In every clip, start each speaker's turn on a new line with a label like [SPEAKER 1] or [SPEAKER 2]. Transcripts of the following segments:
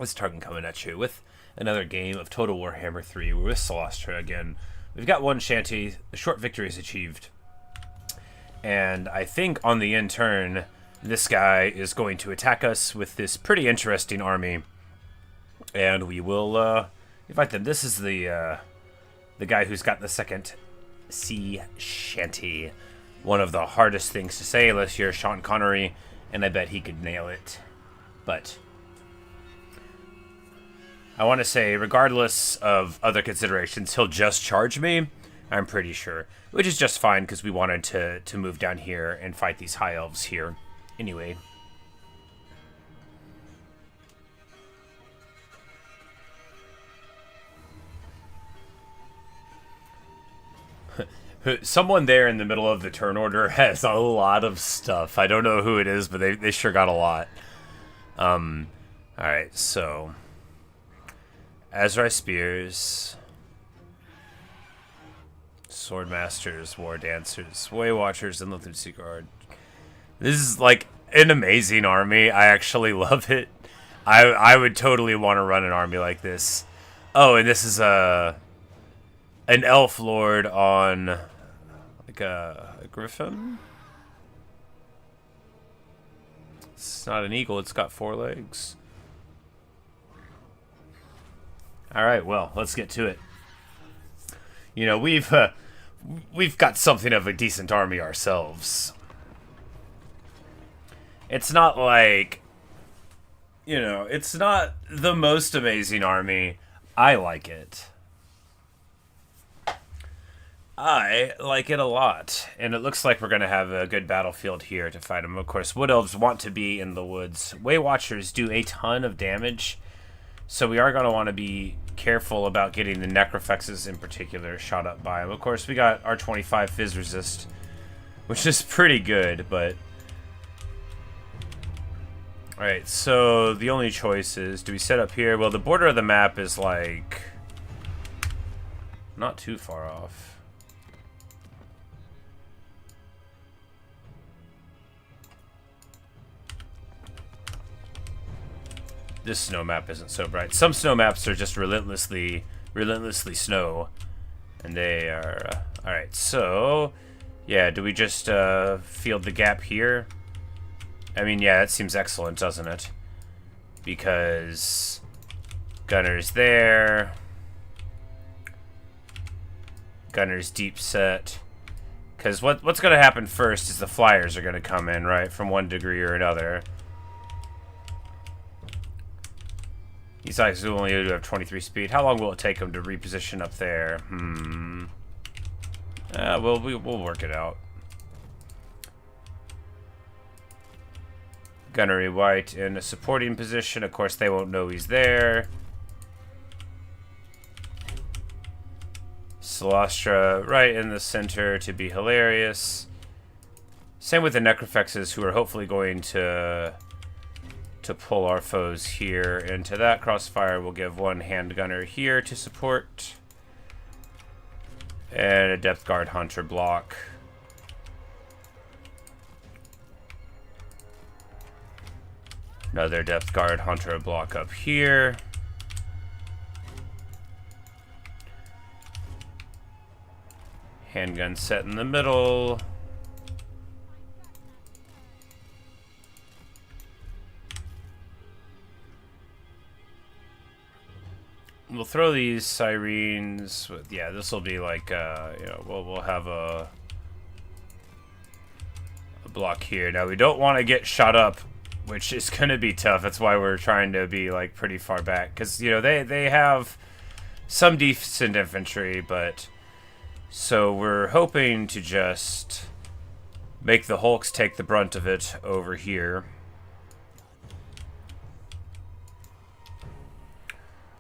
[SPEAKER 1] This target coming at you with another game of Total Warhammer 3. We're with Solastra again. We've got one shanty. The short victory is achieved. And I think on the end turn, this guy is going to attack us with this pretty interesting army. And we will invite them. This is the guy who's got the second sea shanty. One of the hardest things to say unless you're Sean Connery, and I bet he could nail it. But I want to say, regardless of other considerations, he'll just charge me, I'm pretty sure. Which is just fine, because we wanted to move down here and fight these high elves here. Anyway. Someone there in the middle of the turn order has a lot of stuff. I don't know who it is, but they sure got a lot. Alright, so Azrai Spears, Swordmasters, War Dancers, Way Watchers, and Lothern Sea Guard. This is like an amazing army. I actually love it. I would totally want to run an army like this. Oh, and this is an elf lord on like a griffin. It's not an eagle, it's got 4 legs. Alright, well, let's get to it. You know, we've got something of a decent army ourselves. It's not like, you know, it's not the most amazing army. I like it. I like it a lot, and it looks like we're going to have a good battlefield here to fight them. Of course, Wood Elves want to be in the woods. Way Watchers do a ton of damage, so we are going to want to be careful about getting the Necrofexes in particular shot up by them. Of course, we got our 25 Fizz Resist, which is pretty good, but... Alright, so the only choice is, do we set up here? Well, the border of the map is like... not too far off. This snow map isn't so bright. Some snow maps are just relentlessly snow. And they are... Alright, so... Yeah, do we just field the gap here? I mean, yeah, that seems excellent, doesn't it? Because... Gunner's there. Gunner's deep set. Because what's going to happen first is the flyers are going to come in, right? From one degree or another. These guys only do have 23 speed. How long will it take them to reposition up there? We'll work it out. Gunnery White in a supporting position. Of course, they won't know he's there. Solastra right in the center to be hilarious. Same with the Necrofexes, who are hopefully going to pull our foes here into that. Crossfire will give one hand gunner here to support. And a Depth Guard Hunter block. Another Depth Guard Hunter block up here. Handgun set in the middle. We'll throw these sirens with, yeah, this will be like, you know, we'll have a block here. Now, we don't want to get shot up, which is going to be tough. That's why we're trying to be, like, pretty far back. Because, you know, they have some decent infantry, but... So we're hoping to just make the Hulks take the brunt of it over here.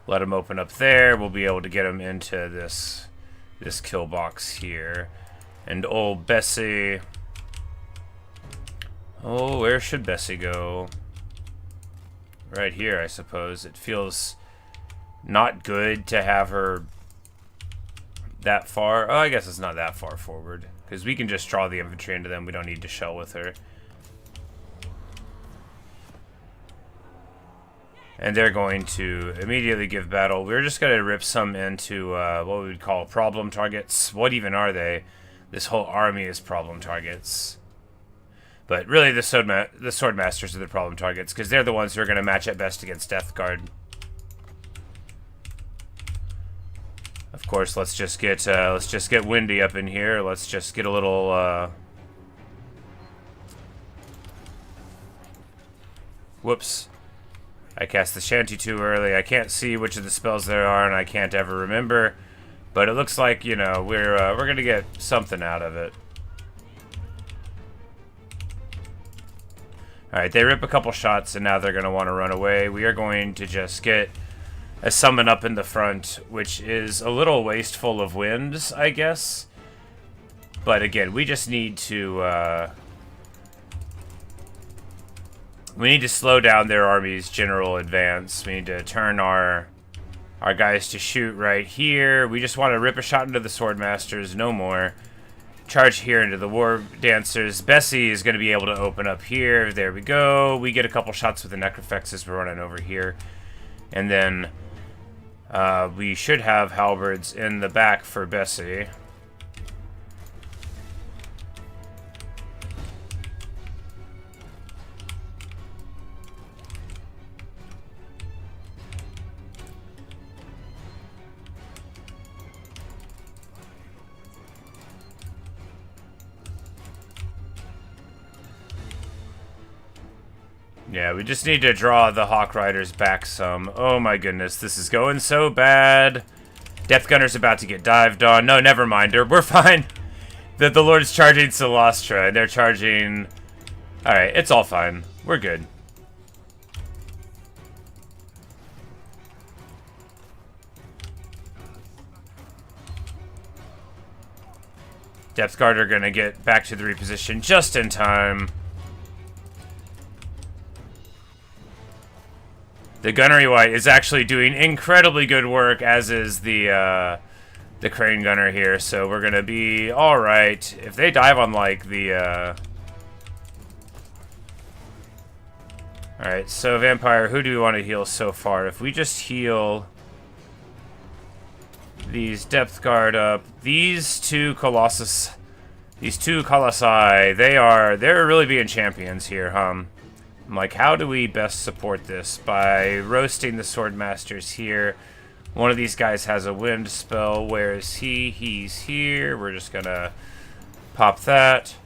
[SPEAKER 1] Let them open up there. We'll be able to get them into this kill box here. And old Bessie. Oh, where should Bessie go? Right here, I suppose. It feels not good to have her that far. Oh, I guess it's not that far forward. Because we can just draw the infantry into them. We don't need to shell with her. And they're going to immediately give battle. We're just going to rip some into what we would call problem targets. What even are they? This whole army is problem targets. But really, the sword masters are the problem targets, because they're the ones who are going to match at best against Death Guard. Of course, let's just get windy up in here. Let's just get a little. Whoops. I cast the shanty too early. I can't see which of the spells there are, and I can't ever remember. But it looks like, you know, we're gonna get something out of it. Alright, they rip a couple shots, and now they're gonna want to run away. We are going to just get a summon up in the front, which is a little wasteful of winds, I guess. But again, we just need to, we need to slow down their army's general advance. We need to turn our guys to shoot right here. We just want to rip a shot into the Swordmasters, no more. Charge here into the War Dancers. Bessie is going to be able to open up here. There we go. We get a couple shots with the Necrofex as we're running over here. And then we should have halberds in the back for Bessie. Yeah, we just need to draw the Hawk Riders back some. Oh my goodness, this is going so bad. Death Gunner's about to get dived on. No, never mind her. We're fine. The Lord's charging Celastra, and they're charging... Alright, it's all fine. We're good. Depth Guard are gonna get back to the reposition just in time. The Gunnery White is actually doing incredibly good work, as is the Crane Gunner here, so we're gonna be alright. If they dive on, like, the, Alright, so Vampire, who do we want to heal so far? If we just heal these Depth Guard up, these two Colossi, they're really being champions here, huh? I'm like, how do we best support this? By roasting the Swordmasters here. One of these guys has a wind spell. Where is he? He's here. We're just gonna pop that.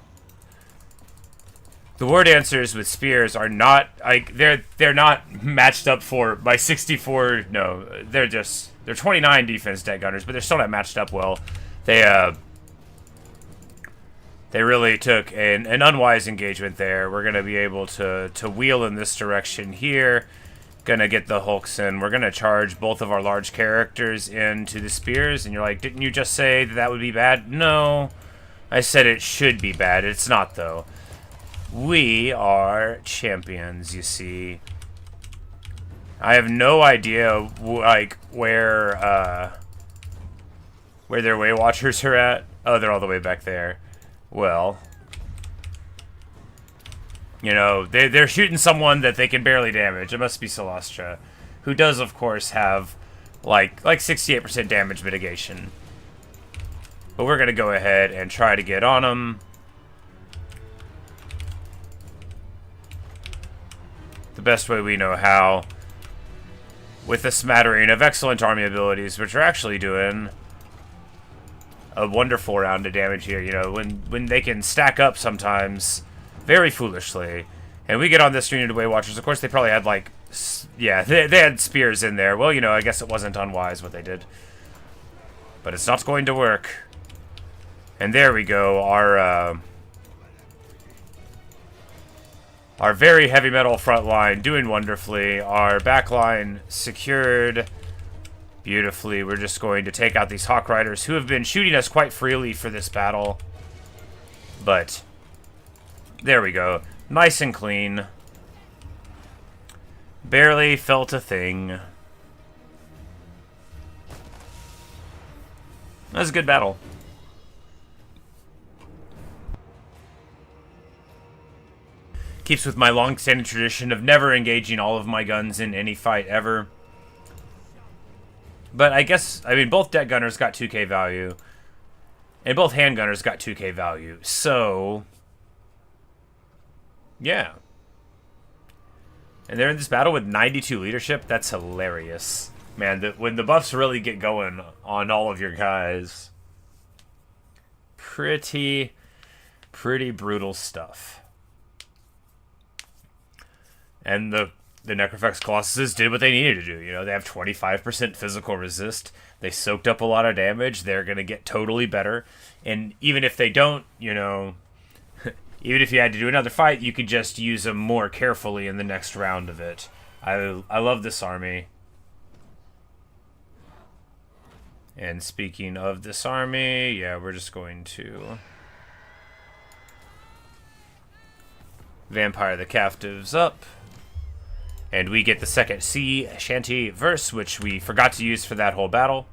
[SPEAKER 1] The War Dancers with spears are not, like, they're not matched up for my 64. No, they're 29 defense deck gunners, but they're still not matched up well. They really took an unwise engagement there. We're going to be able to wheel in this direction here. Going to get the Hulks in. We're going to charge both of our large characters into the spears. And you're like, didn't you just say that would be bad? No. I said it should be bad. It's not, though. We are champions, you see. I have no idea, like, where their Way Watchers are at. Oh, they're all the way back there. Well, you know, they're shooting someone that they can barely damage. It must be Celastra, who does, of course, have like 68% damage mitigation. But we're gonna go ahead and try to get on them. The best way we know how, with a smattering of excellent army abilities, which are actually doing a wonderful round of damage here. You know, when they can stack up sometimes very foolishly. And we get on this screen into Way Watchers. Of course, they probably had, like, yeah, they had spears in there. Well, you know, I guess it wasn't unwise what they did. But it's not going to work. And there we go. Our very heavy metal front line doing wonderfully. Our back line secured beautifully. We're just going to take out these Hawk Riders, who have been shooting us quite freely for this battle. But there we go. Nice and clean. Barely felt a thing. That was a good battle. Keeps with my long-standing tradition of never engaging all of my guns in any fight ever. But I guess, I mean, both deck gunners got 2k value. And both handgunners got 2k value. So, yeah. And they're in this battle with 92 leadership. That's hilarious. Man, when the buffs really get going on all of your guys. Pretty brutal stuff. And the Necrofex Colossuses did what they needed to do. You know, they have 25% physical resist. They soaked up a lot of damage. They're going to get totally better. And even if they don't, you know, even if you had to do another fight, you could just use them more carefully in the next round of it. I love this army. And speaking of this army, yeah, we're just going to Vampire the Captives up. And we get the second sea shanty verse, which we forgot to use for that whole battle.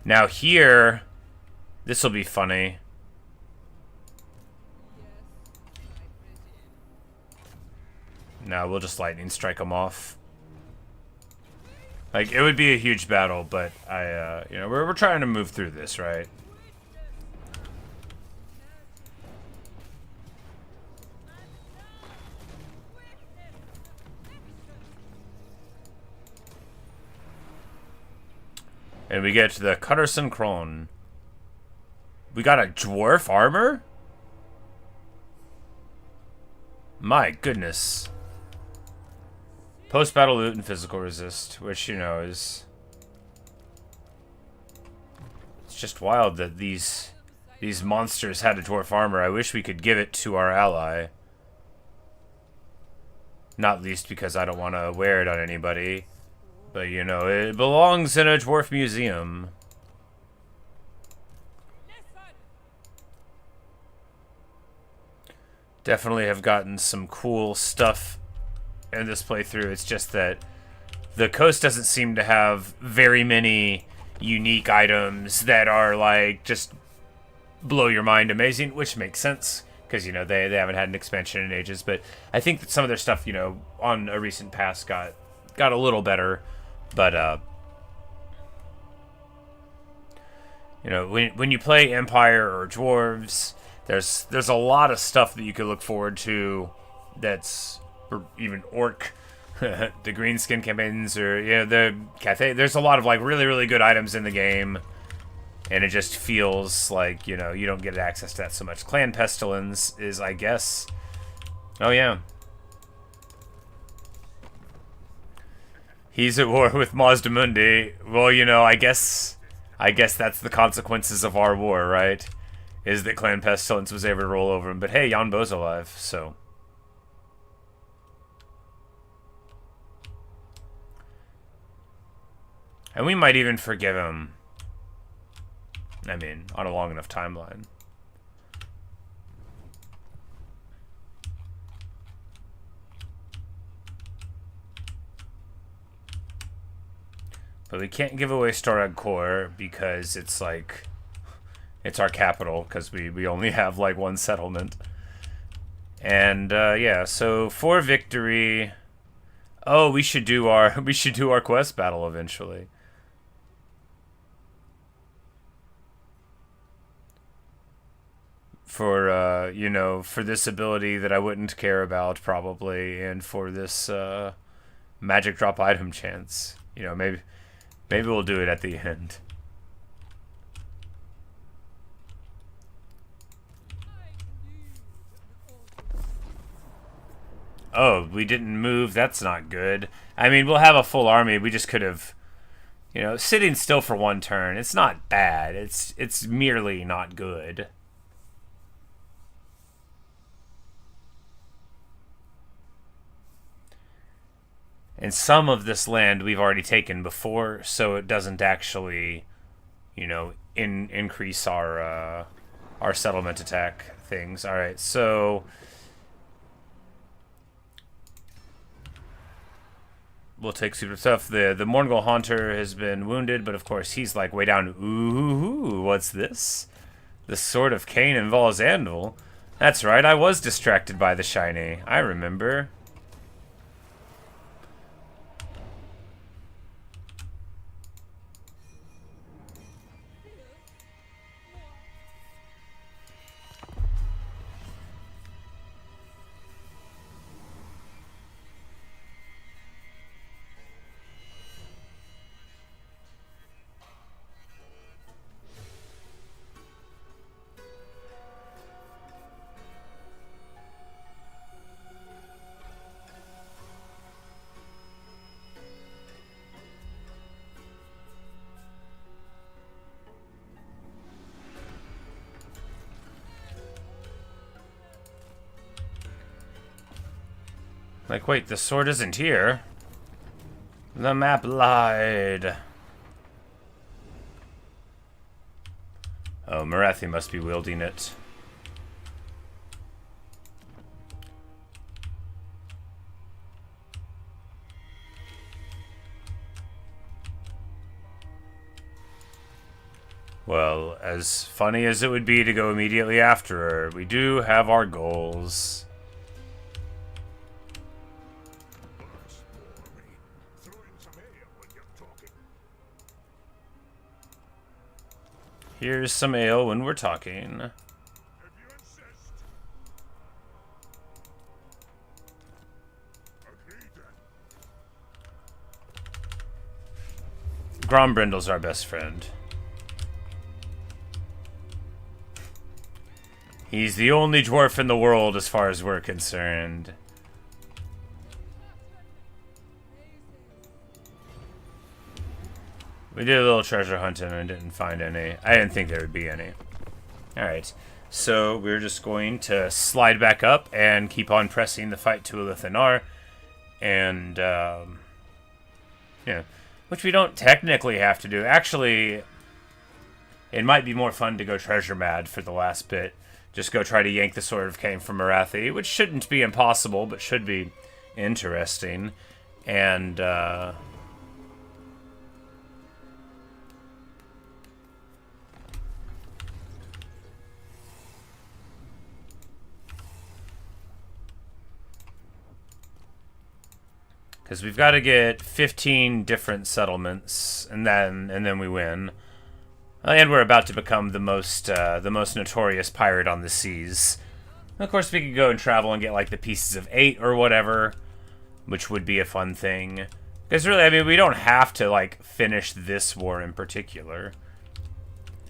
[SPEAKER 1] Now here, this will be funny. No, we'll just lightning strike them off. Like, it would be a huge battle, but you know, we're trying to move through this, right? And we get to the Cutterson Crone. We got a dwarf armor? My goodness. Post-battle loot and physical resist, which, you know, is... It's just wild that these monsters had a dwarf armor. I wish we could give it to our ally. Not least because I don't want to wear it on anybody. But, you know, it belongs in a dwarf museum. Definitely have gotten some cool stuff in this playthrough. It's just that the coast doesn't seem to have very many unique items that are, like, just blow your mind amazing, which makes sense. Because, you know, they haven't had an expansion in ages. But I think that some of their stuff, you know, on a recent past got a little better. But, you know, when you play Empire or Dwarves, there's a lot of stuff that you could look forward to that's, or even Orc, the Greenskin campaigns, or, you know, the Cathay. There's a lot of, like, really good items in the game, and it just feels like, you know, you don't get access to that so much. Clan Pestilence is, I guess... Oh, yeah. He's at war with Mazdamundi. Well, you know, I guess that's the consequences of our war, right? Is that Clan Pestilence was able to roll over him. But hey, Jan Bo's alive, so... And we might even forgive him. I mean, on a long enough timeline. But we can't give away Storag Core because it's like... It's our capital, because we only have, like, one settlement. And, yeah, so for victory... Oh, we should do our quest battle eventually. For, you know, for this ability that I wouldn't care about, probably, and for this, magic drop item chance. You know, maybe we'll do it at the end. Oh, we didn't move. That's not good. I mean, we'll have a full army. We just could have, you know, sitting still for one turn. It's not bad. It's merely not good. And some of this land we've already taken before, so it doesn't actually, you know, increase our settlement attack things. All right, so we'll take super stuff. The Morngul Haunter has been wounded, but of course he's like way down. Ooh, what's this? The Sword of Khaine involves Anvil. That's right, I was distracted by the shiny. I remember. Like, wait, the sword isn't here. The map lied. Oh, Morathi must be wielding it. Well, as funny as it would be to go immediately after her, we do have our goals. Here's some ale when we're talking. Grombrindal's our best friend. He's the only dwarf in the world as far as we're concerned. We did a little treasure hunting and didn't find any. I didn't think there would be any. Alright, so we're just going to slide back up and keep on pressing the fight to Lothern. And, yeah, which we don't technically have to do. Actually, it might be more fun to go treasure mad for the last bit. Just go try to yank the Sword of Khaine from Morathi, which shouldn't be impossible, but should be interesting. And, because we've got to get 15 different settlements, and then we win. And we're about to become the most notorious pirate on the seas. And of course, we could go and travel and get like the pieces of 8 or whatever, which would be a fun thing. Because really, I mean, we don't have to like finish this war in particular.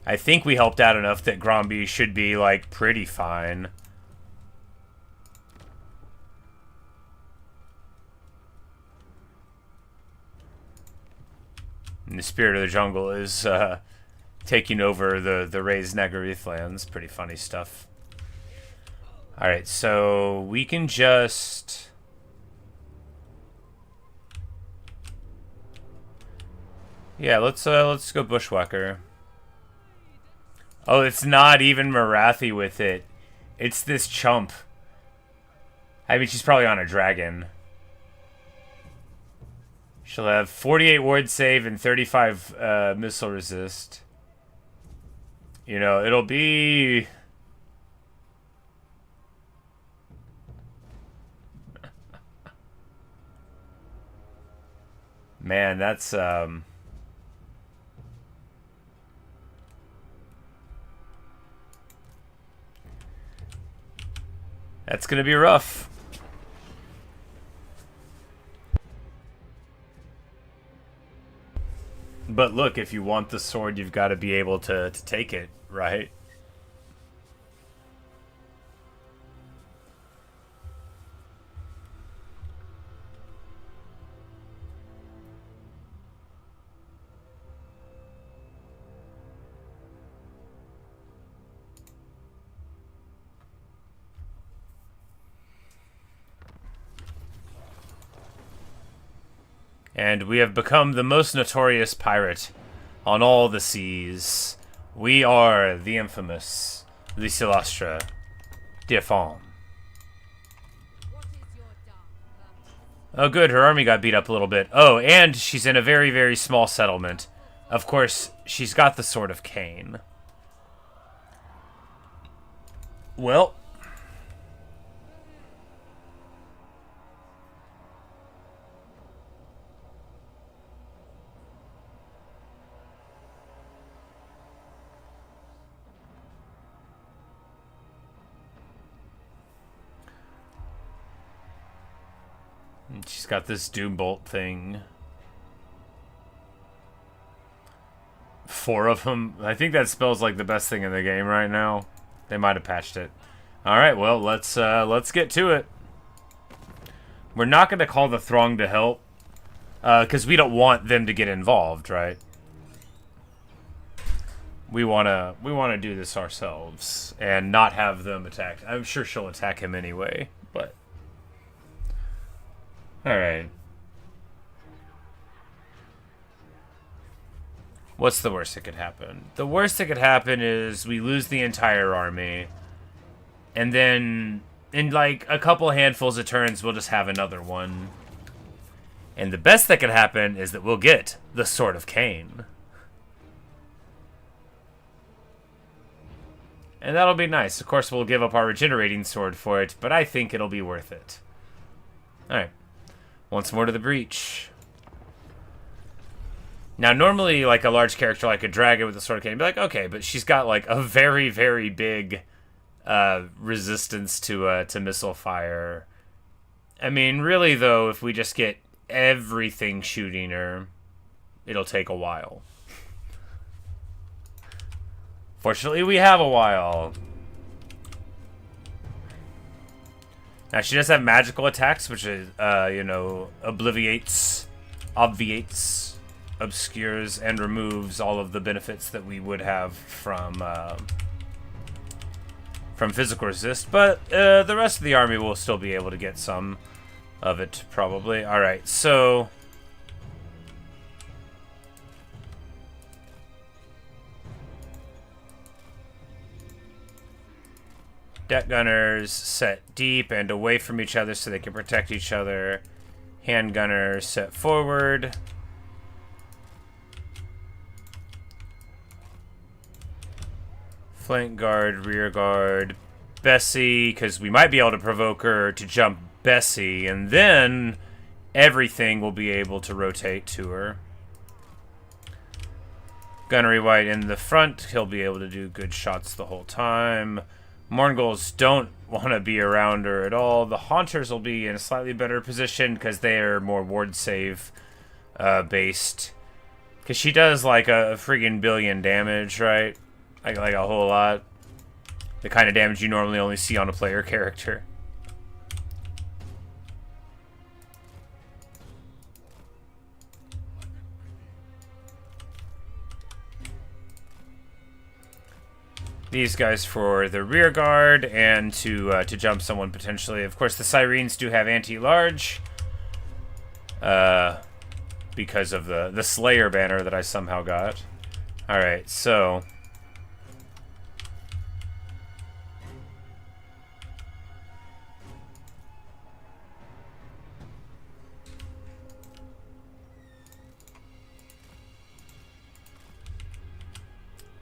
[SPEAKER 1] I think we helped out enough that Gromby should be like pretty fine. And the Spirit of the Jungle is taking over the raised Nagarith lands. Pretty funny stuff. Alright, so we can just... Yeah, let's go Bushwhacker. Oh, it's not even Morathi with it. It's this chump. I mean, she's probably on a dragon. She'll have 48 ward save and 35 missile resist. You know, it'll be... Man, that's gonna be rough. But look, if you want the sword, you've got to be able to take it, right? And we have become the most notorious pirate on all the seas. We are the infamous Lysilastra Diafon. Oh good, her army got beat up a little bit. Oh, and she's in a very, very small settlement. Of course, she's got the Sword of Khaine. Well, she's got this Doombolt thing. 4 of them. I think that spell's like the best thing in the game right now. They might have patched it. All right, well, let's get to it. We're not going to call the Throng to help because we don't want them to get involved, right? We want to do this ourselves and not have them attack. I'm sure she'll attack him anyway, but all right. What's the worst that could happen? The worst that could happen is we lose the entire army. And then, in like a couple handfuls of turns, we'll just have another one. And the best that could happen is that we'll get the Sword of Khaine. And that'll be nice. Of course, we'll give up our regenerating sword for it, but I think it'll be worth it. Alright. Once more to the breach. Now, normally, like, a large character like a dragon with a Sword of Khaine, be like, okay, but she's got, like, a very, very big resistance to missile fire. I mean, really, though, if we just get everything shooting her, it'll take a while. Fortunately, we have a while. Now, she does have magical attacks, which is, you know, obviates, obscures, and removes all of the benefits that we would have from physical resist. But the rest of the army will still be able to get some of it, probably. All right, so deck gunners set deep and away from each other so they can protect each other. Hand gunners set forward. Flank guard, rear guard, Bessie, because we might be able to provoke her to jump Bessie, and then everything will be able to rotate to her. Gunnery White in the front, he'll be able to do good shots the whole time. Mongols don't want to be around her at all. The Haunters will be in a slightly better position because they are more ward save based. Because she does like a friggin' billion damage, right? Like a whole lot. The kind of damage you normally only see on a player character. These guys for the rear guard and to jump someone potentially. Of course, the Sirens do have anti-large. Because of the Slayer banner that I somehow got. Alright, so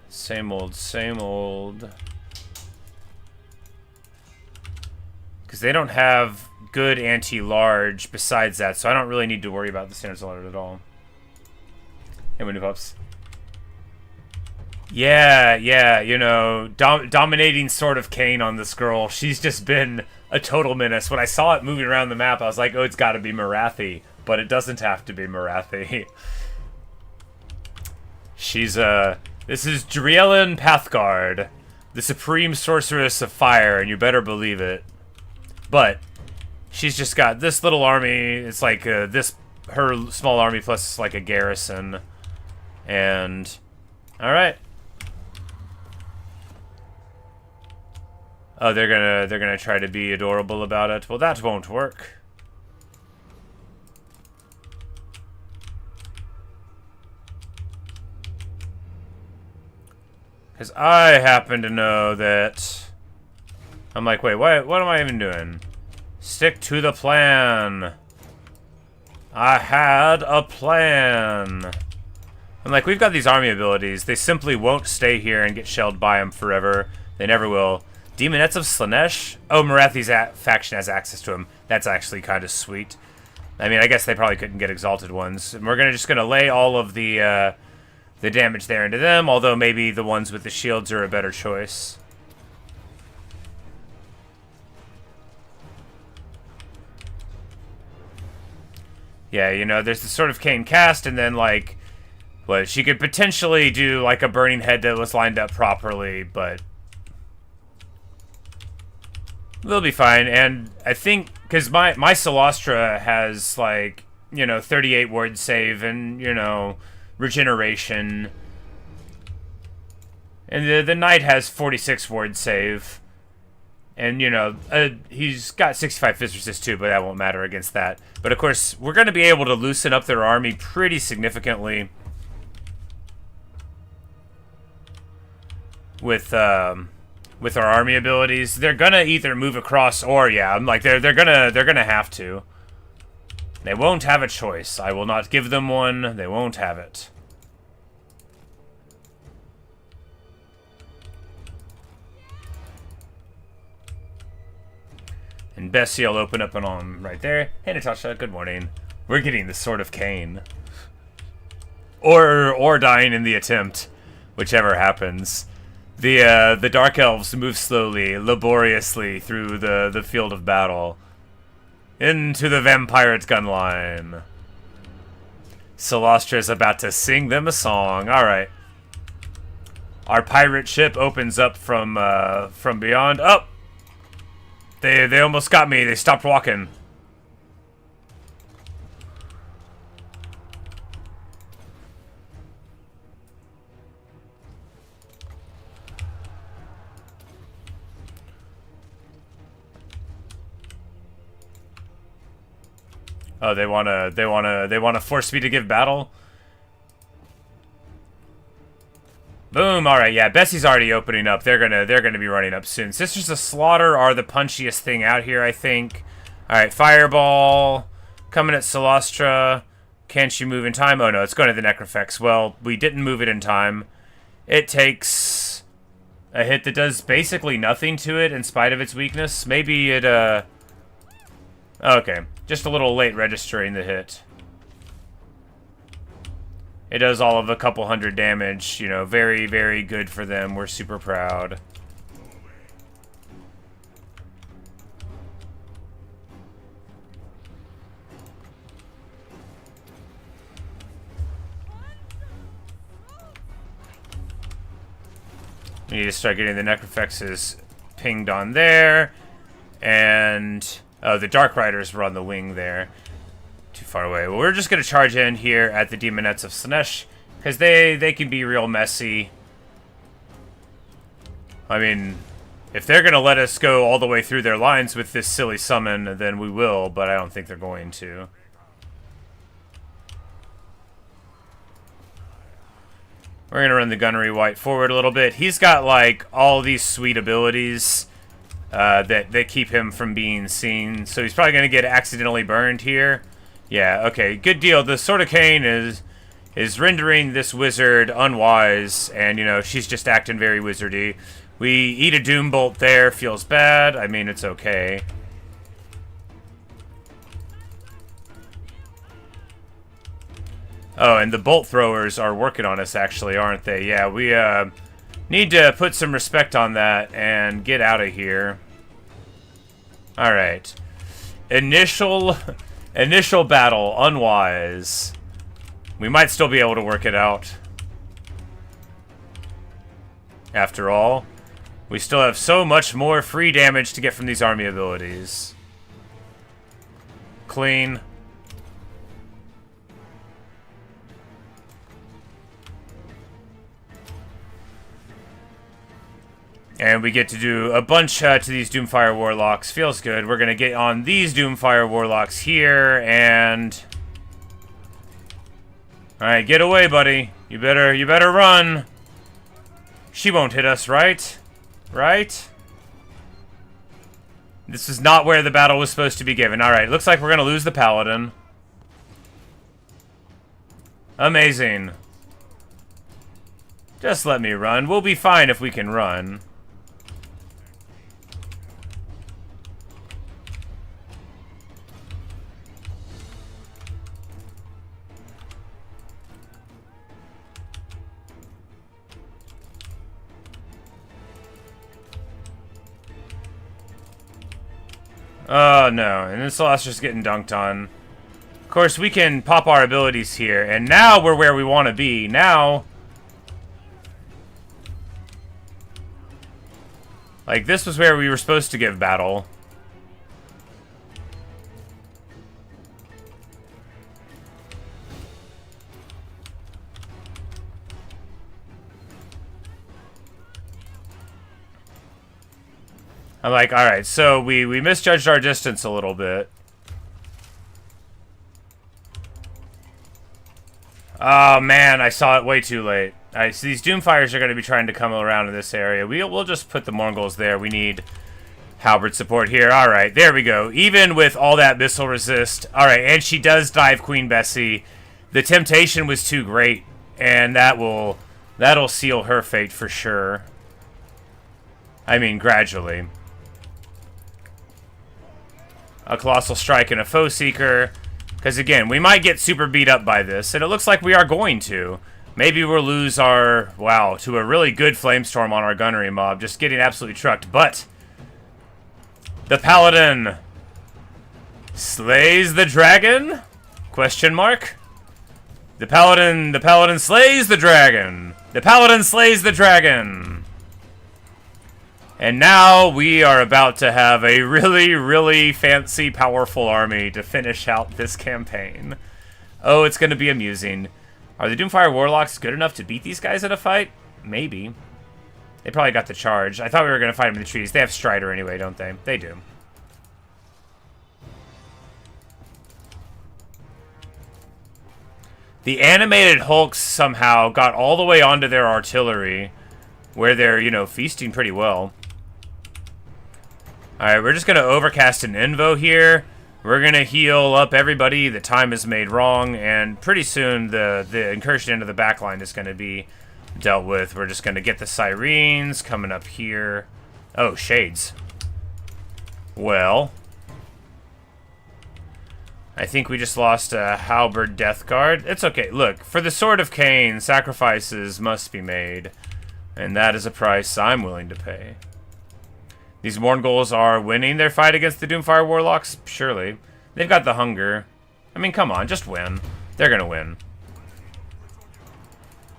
[SPEAKER 1] same old, same old. Because they don't have good anti-large besides that, so I don't really need to worry about the standards alert at all. Hey, Window Pups. Yeah, you know, dominating Sword of Khaine on this girl. She's just been a total menace. When I saw it moving around the map, I was like, oh, it's got to be Morathi. But it doesn't have to be Morathi. She's, this is Driellen Pathguard, the Supreme Sorceress of Fire, and you better believe it. But she's just got this little army. It's like her small army plus like a garrison, and all right. Oh, they're gonna try to be adorable about it. Well, that won't work. Because I happen to know that... I'm like, wait, what am I even doing? Stick to the plan. I had a plan. I'm like, we've got these army abilities. They simply won't stay here and get shelled by them forever. They never will. Demonettes of Slanesh? Oh, Morathi's faction has access to him. That's actually kind of sweet. I mean, I guess they probably couldn't get exalted ones. And we're just gonna lay all of the damage there into them, although maybe the ones with the shields are a better choice. Yeah, you know, there's the Sword of Khaine cast, and then, like, well, she could potentially do, like, a Burning Head that was lined up properly, but they'll be fine. And I think, because my Solastra has, like, you know, 38 word save and, you know, regeneration. And the Knight has 46 word save. And, you know, he's got 65 fist resist too, but that won't matter against that. But, of course, we're going to be able to loosen up their army pretty significantly with our army abilities. They're going to either move across or, yeah, I'm like, they're gonna have to. They won't have a choice. I will not give them one. They won't have it. And Bessie will open up on him right there. Hey, Natasha, good morning. We're getting the Sword of Khaine. Or dying in the attempt, whichever happens. The Dark Elves move slowly, laboriously through the field of battle. Into the Vampire's gun line. Solastra is about to sing them a song. Alright. Our pirate ship opens up from beyond. Oh! They almost got me. They stopped walking. Oh, they wanna force me to give battle? Boom! All right, yeah. Bessie's already opening up. They're gonna be running up soon. Sisters of Slaughter are the punchiest thing out here, I think. All right, Fireball coming at Solastra. Can she move in time? Oh no, it's going to the Necrofex. Well, we didn't move it in time. It takes a hit that does basically nothing to it in spite of its weakness. Maybe it okay, just a little late registering the hit. It does all of a couple hundred damage, you know, very, very good for them. We're super proud. We need to start getting the Necrofexes pinged on there. And, oh, the Dark Riders were on the wing there. Too far away. Well, we're just going to charge in here at the Demonettes of Slanesh, because they can be real messy. I mean, if they're going to let us go all the way through their lines with this silly summon, then we will, but I don't think they're going to. We're going to run the Gunnery White forward a little bit. He's got, like, all these sweet abilities that keep him from being seen, so he's probably going to get accidentally burned here. Yeah, okay, good deal. The Sword of Khaine is rendering this wizard unwise, and, you know, she's just acting very wizardy. We eat a Doom Bolt there, feels bad. I mean, it's okay. Oh, and the Bolt Throwers are working on us, actually, aren't they? Yeah, we need to put some respect on that and get out of here. Alright. Initial battle, unwise. We might still be able to work it out. After all, we still have so much more free damage to get from these army abilities. Clean. And we get to do a bunch to these Doomfire Warlocks. Feels good. We're going to get on these Doomfire Warlocks here, and... Alright, get away, buddy. You better run. She won't hit us, right? Right? This is not where the battle was supposed to be given. Alright, looks like we're going to lose the Paladin. Amazing. Just let me run. We'll be fine if we can run. Oh no, and then Celestia's getting dunked on. Of course, we can pop our abilities here, and now we're where we want to be. Now, like, this was where we were supposed to give battle. I'm like, alright, so we misjudged our distance a little bit. Oh man, I saw it way too late. Alright, so these Doomfires are going to be trying to come around in this area. We'll just put the Mongols there. We need halberd support here. Alright, there we go. Even with all that missile resist. Alright, and she does dive Queen Bessie. The temptation was too great, and that'll seal her fate for sure. I mean, gradually. A Colossal Strike and a Foe Seeker. Because, again, we might get super beat up by this, and it looks like we are going to. Maybe we'll lose our, wow, to a really good Flamestorm on our gunnery mob, just getting absolutely trucked. But the Paladin slays the dragon? Question mark? The Paladin slays the dragon. The Paladin slays the dragon. And now we are about to have a really, really fancy, powerful army to finish out this campaign. Oh, it's going to be amusing. Are the Doomfire Warlocks good enough to beat these guys in a fight? Maybe. They probably got the charge. I thought we were going to fight them in the trees. They have Strider anyway, don't they? They do. The animated Hulks somehow got all the way onto their artillery, where they're, you know, feasting pretty well. Alright, we're just going to overcast an Invo here. We're going to heal up everybody that time is made wrong, and pretty soon the incursion into the backline is going to be dealt with. We're just going to get the Sirens coming up here. Oh, Shades. Well, I think we just lost a Halberd Death Guard. It's okay. Look, for the Sword of Khaine, sacrifices must be made, and that is a price I'm willing to pay. These Mongols are winning their fight against the Doomfire Warlocks? Surely. They've got the hunger. I mean, come on, just win. They're gonna win.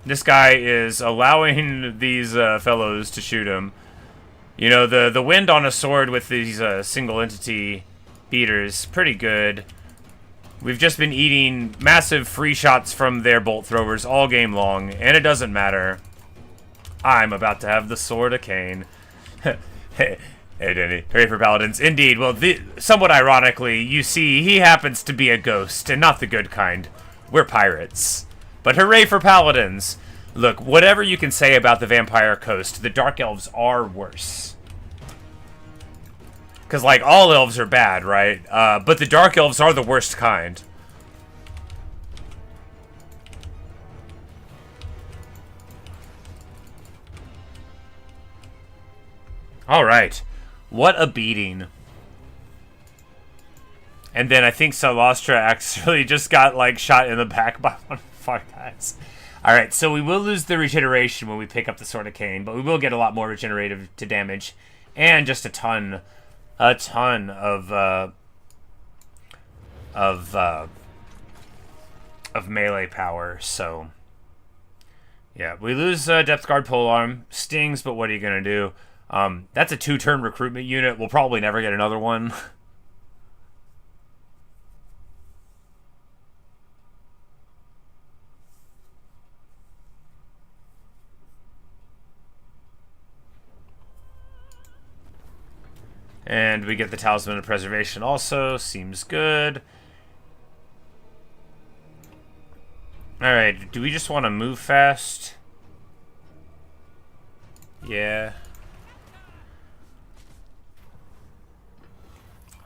[SPEAKER 1] This guy is allowing these fellows to shoot him. You know, the wind on a sword with these single entity beaters, pretty good. We've just been eating massive free shots from their bolt throwers all game long, and it doesn't matter. I'm about to have the Sword of Khaine. Hey, Denny. Hooray for Paladins. Indeed. Well, somewhat ironically, you see, he happens to be a ghost, and not the good kind. We're pirates. But hooray for Paladins. Look, whatever you can say about the Vampire Coast, the Dark Elves are worse. Because, like, all elves are bad, right? But the Dark Elves are the worst kind. Alright. What a beating. And then I think Salastra actually just got, like, shot in the back by one of our guys. Alright, so we will lose the regeneration when we pick up the Sword of Khaine, but we will get a lot more regenerative to damage. And just a ton of melee power, so... Yeah, we lose Depth Guard Polearm. Stings, but what are you going to do? That's a 2-turn recruitment unit. We'll probably never get another one. And we get the Talisman of Preservation also. Seems good. Alright, do we just want to move fast? Yeah.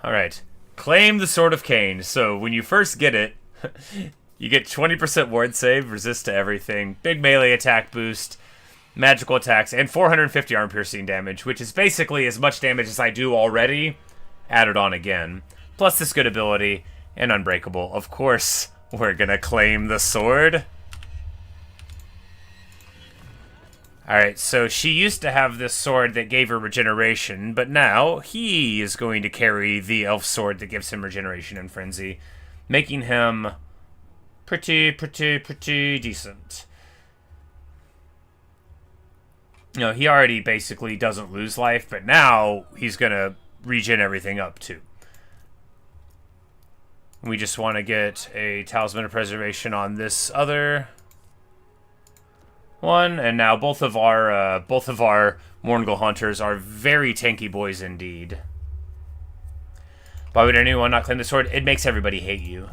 [SPEAKER 1] Alright. Claim the Sword of Khaine. So, when you first get it, you get 20% ward save, resist to everything, big melee attack boost, magical attacks, and 450 arm piercing damage, which is basically as much damage as I do already, added on again. Plus this good ability, and Unbreakable. Of course, we're gonna claim the sword. Alright, so she used to have this sword that gave her regeneration, but now he is going to carry the elf sword that gives him regeneration and frenzy, making him pretty decent. You know, he already basically doesn't lose life, but now he's going to regen everything up too. We just want to get a Talisman of Preservation on this other one, and now both of our Mourngul Hunters are very tanky boys indeed. Why would anyone not claim the sword? It makes everybody hate you.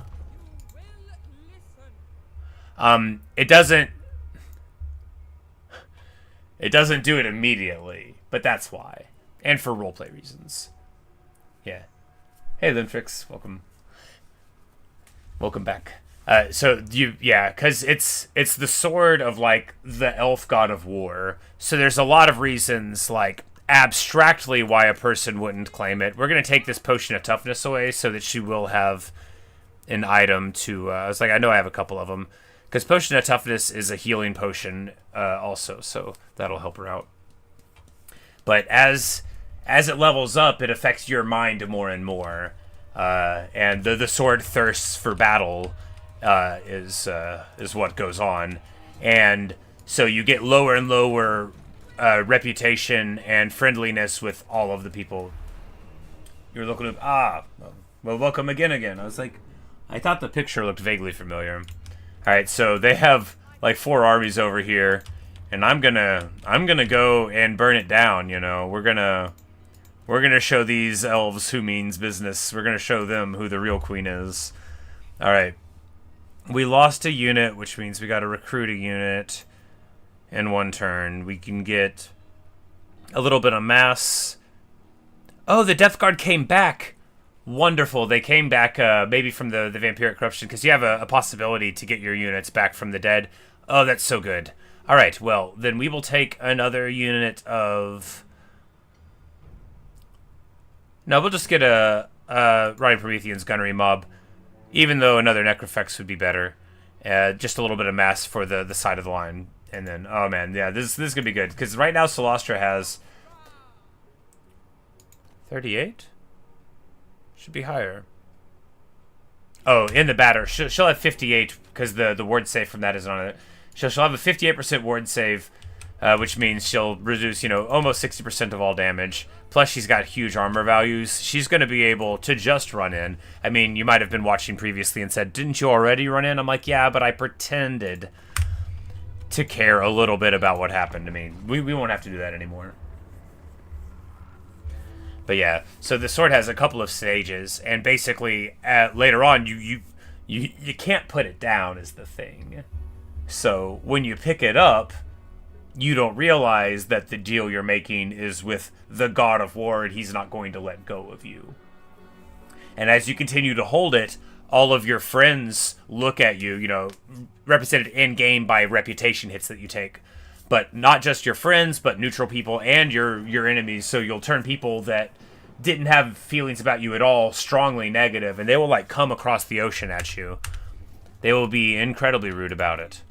[SPEAKER 1] It doesn't do it immediately, but that's why. And for roleplay reasons. Yeah. Hey, Limfrix, welcome. Welcome back. Because it's the sword of, like, the elf god of war. So there's a lot of reasons, like, abstractly why a person wouldn't claim it. We're going to take this potion of toughness away so that she will have an item to... I was like, I know I have a couple of them. Because potion of toughness is a healing potion also, so that'll help her out. But as it levels up, it affects your mind more and more. And the sword thirsts for battle is what goes on. And so you get lower and lower reputation and friendliness with all of the people. You're looking at... well, welcome again. I was like, I thought the picture looked vaguely familiar. Alright, so they have like 4 armies over here, and I'm gonna go and burn it down, you know. We're gonna show these elves who means business. We're gonna show them who the real queen is. Alright. We lost a unit, which means we gotta recruit a unit in 1 turn. We can get a little bit of mass. Oh, the Death Guard came back! Wonderful. They came back maybe from the Vampiric Corruption, because you have a possibility to get your units back from the dead. Oh, that's so good. Alright, well, then we will take another unit of... No, we'll just get a Rotting Promethean's Gunnery Mob, even though another Necrofex would be better. Just a little bit of mass for the side of the line. And then, oh man, yeah, this is going to be good, because right now Solastra has 38? Should be higher. Oh, in the batter. She'll have 58, because the ward save from that isn't on it. She'll have a 58% ward save, which means she'll reduce, you know, almost 60% of all damage. Plus, she's got huge armor values. She's going to be able to just run in. I mean, you might have been watching previously and said, didn't you already run in? I'm like, yeah, but I pretended to care a little bit about what happened to me. We won't have to do that anymore. But yeah, so the sword has a couple of stages, and basically later on you can't put it down is the thing. So when you pick it up, you don't realize that the deal you're making is with the God of War, and he's not going to let go of you. And as you continue to hold it, all of your friends look at you, you know, represented in-game by reputation hits that you take. But not just your friends, but neutral people and your enemies. So you'll turn people that didn't have feelings about you at all strongly negative, and they will, like, come across the ocean at you. They will be incredibly rude about it.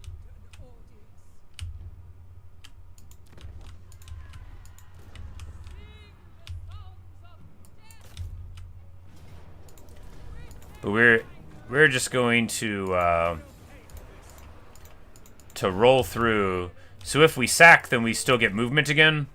[SPEAKER 1] But we're just going to roll through. So if we sack, then we still get movement again.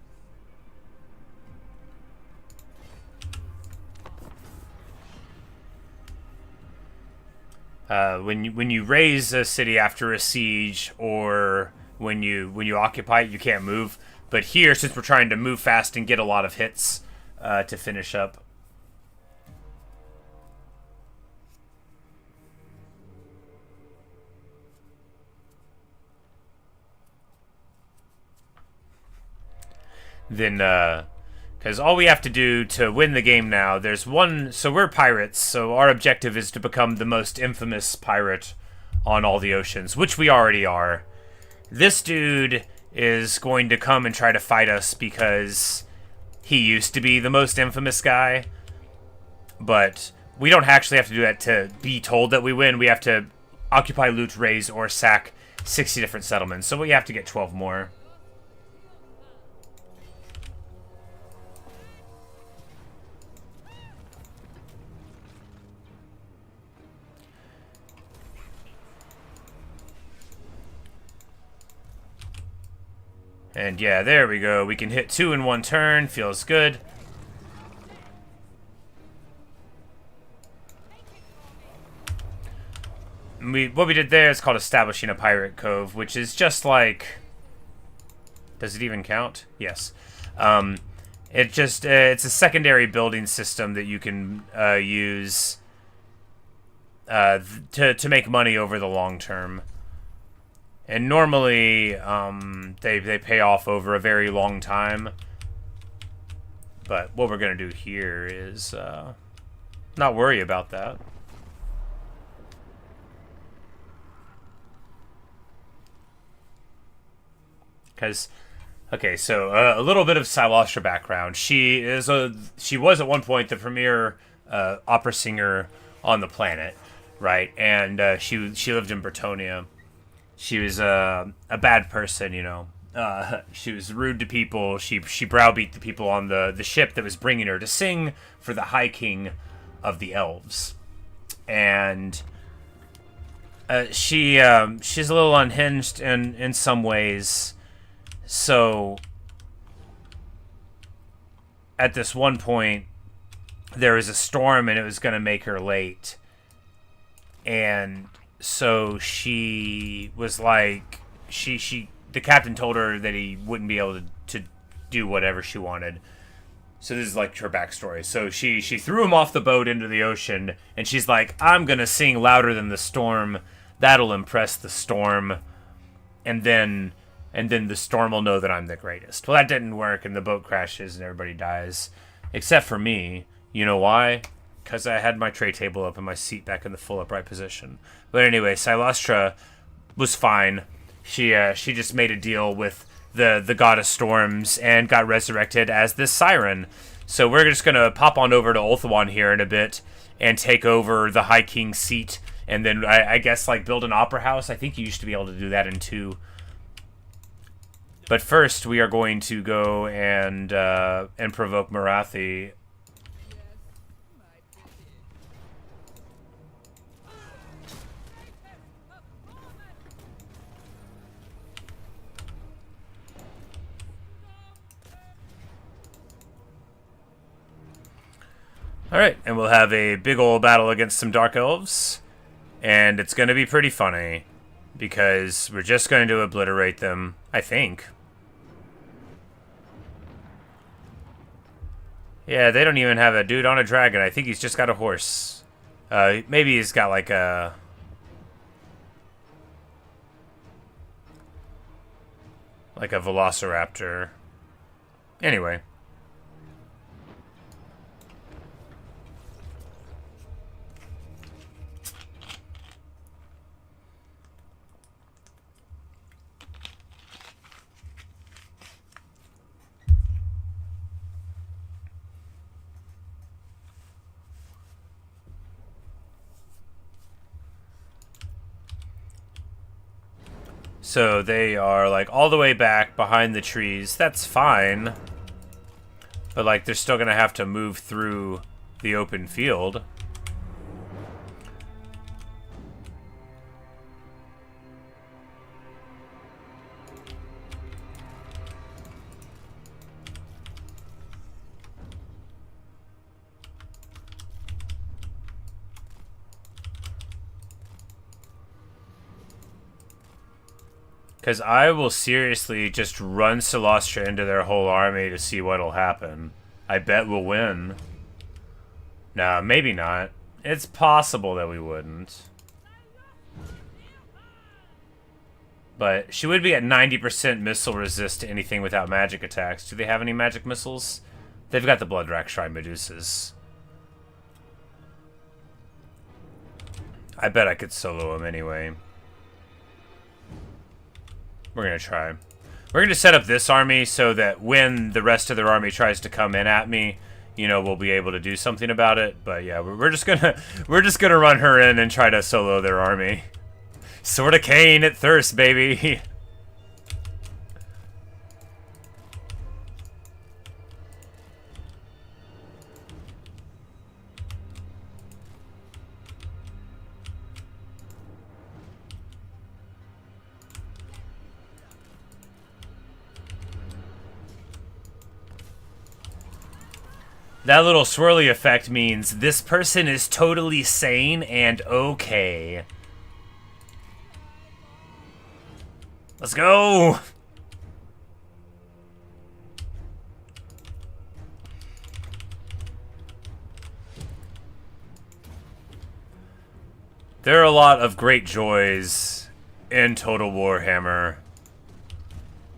[SPEAKER 1] When you raise a city after a siege, or when you occupy it, you can't move. But here, since we're trying to move fast and get a lot of hits to finish up. Then, because all we have to do to win the game now, there's one, so we're pirates, so our objective is to become the most infamous pirate on all the oceans, which we already are. This dude is going to come and try to fight us because he used to be the most infamous guy, but we don't actually have to do that to be told that we win. We have to occupy, loot, raise, or sack 60 different settlements, so we have to get 12 more. And yeah, there we go. We can hit 2 in 1 turn. Feels good. What we did there is called establishing a pirate cove, which is just like... Does it even count? Yes. It's a secondary building system that you can use to make money over the long term. And normally, they pay off over a very long time. But what we're going to do here is not worry about that. Because, okay, so a little bit of Silostra background. She was at one point the premier opera singer on the planet, right? And she lived in Bretonia. She was a bad person, you know. She was rude to people. She browbeat the people on the ship that was bringing her to sing for the High King of the elves. And she's a little unhinged in some ways. So at this one point, there was a storm and it was going to make her late. And so she was like, the captain told her that he wouldn't be able to do whatever she wanted. So this is like her backstory. So she threw him off the boat into the ocean, and she's like, I'm going to sing louder than the storm. That'll impress the storm. And then the storm will know that I'm the greatest. Well, that didn't work, and the boat crashes, and everybody dies. Except for me. You know why? Because I had my tray table up and my seat back in the full upright position. But anyway, Silostra was fine. She just made a deal with the goddess storms and got resurrected as this siren. So we're just going to pop on over to Ulthuan here in a bit and take over the High King's seat. And then I guess like build an opera house. I think you used to be able to do that in 2. But first, we are going to go and provoke Morathi. Alright, and we'll have a big old battle against some Dark Elves. And it's going to be pretty funny, because we're just going to obliterate them, I think. Yeah, they don't even have a dude on a dragon. I think he's just got a horse. Maybe he's got like a... like a velociraptor. Anyway. So they are like all the way back behind the trees. That's fine. But like they're still gonna have to move through the open field. Because I will seriously just run Silostra into their whole army to see what'll happen. I bet we'll win. Nah, maybe not. It's possible that we wouldn't. But she would be at 90% missile resist to anything without magic attacks. Do they have any magic missiles? They've got the Bloodrack Shrine Medusas. I bet I could solo them anyway. We're going to try. We're going to set up this army so that when the rest of their army tries to come in at me, you know, we'll be able to do something about it. But yeah, we're just gonna run her in and try to solo their army. Sword of Khaine at thirst, baby. That little swirly effect means this person is totally sane and okay. Let's go! There are a lot of great joys in Total Warhammer.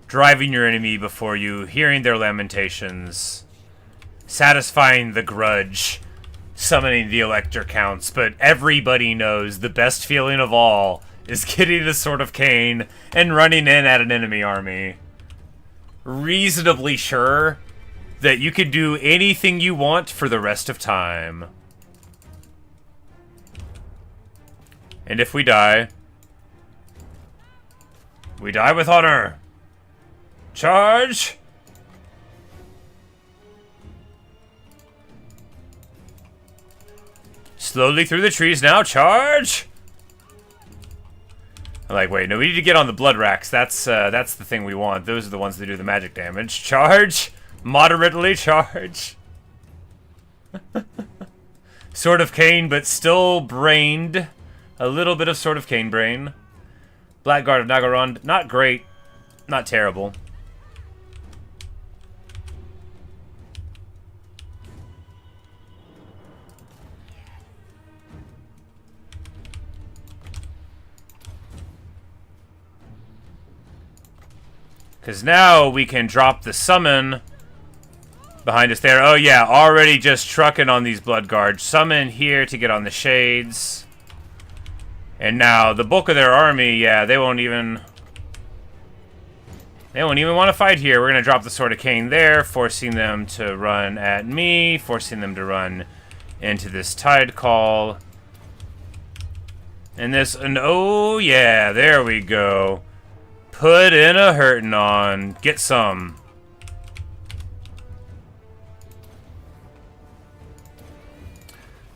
[SPEAKER 1] Driving your enemy before you, hearing their lamentations, satisfying the grudge, summoning the elector counts, but everybody knows the best feeling of all is getting the Sword of Khaine and running in at an enemy army. Reasonably sure that you can do anything you want for the rest of time. And if we die with honor. Charge! Slowly through the trees now, charge! I'm like, wait, no, we need to get on the blood racks. That's the thing we want. Those are the ones that do the magic damage. Charge! Moderately charge! Sword of Khaine, but still brained. A little bit of Sword of Khaine brain. Blackguard of Nagaron, not great, not terrible. Because now we can drop the summon behind us there. Oh yeah, already just trucking on these blood guards. Summon here to get on the shades. And now the bulk of their army, yeah, they won't even want to fight here. We're gonna drop the Sword of Khaine there, forcing them to run at me, forcing them to run into this tide call. And oh yeah, there we go. Put in a hurtin' on. Get some.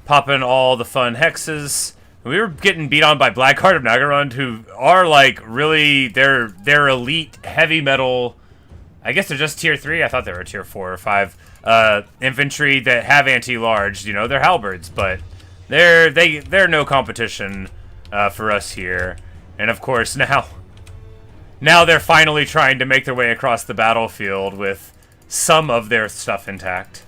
[SPEAKER 1] Popping all the fun hexes. We were getting beat on by Blackguard of Nagaron, who are like really they're elite heavy metal. I guess they're just tier 3. I thought they were tier 4 or 5 infantry that have anti-large. You know, they're halberds, but they're no competition for us here. And of course now they're finally trying to make their way across the battlefield with some of their stuff intact.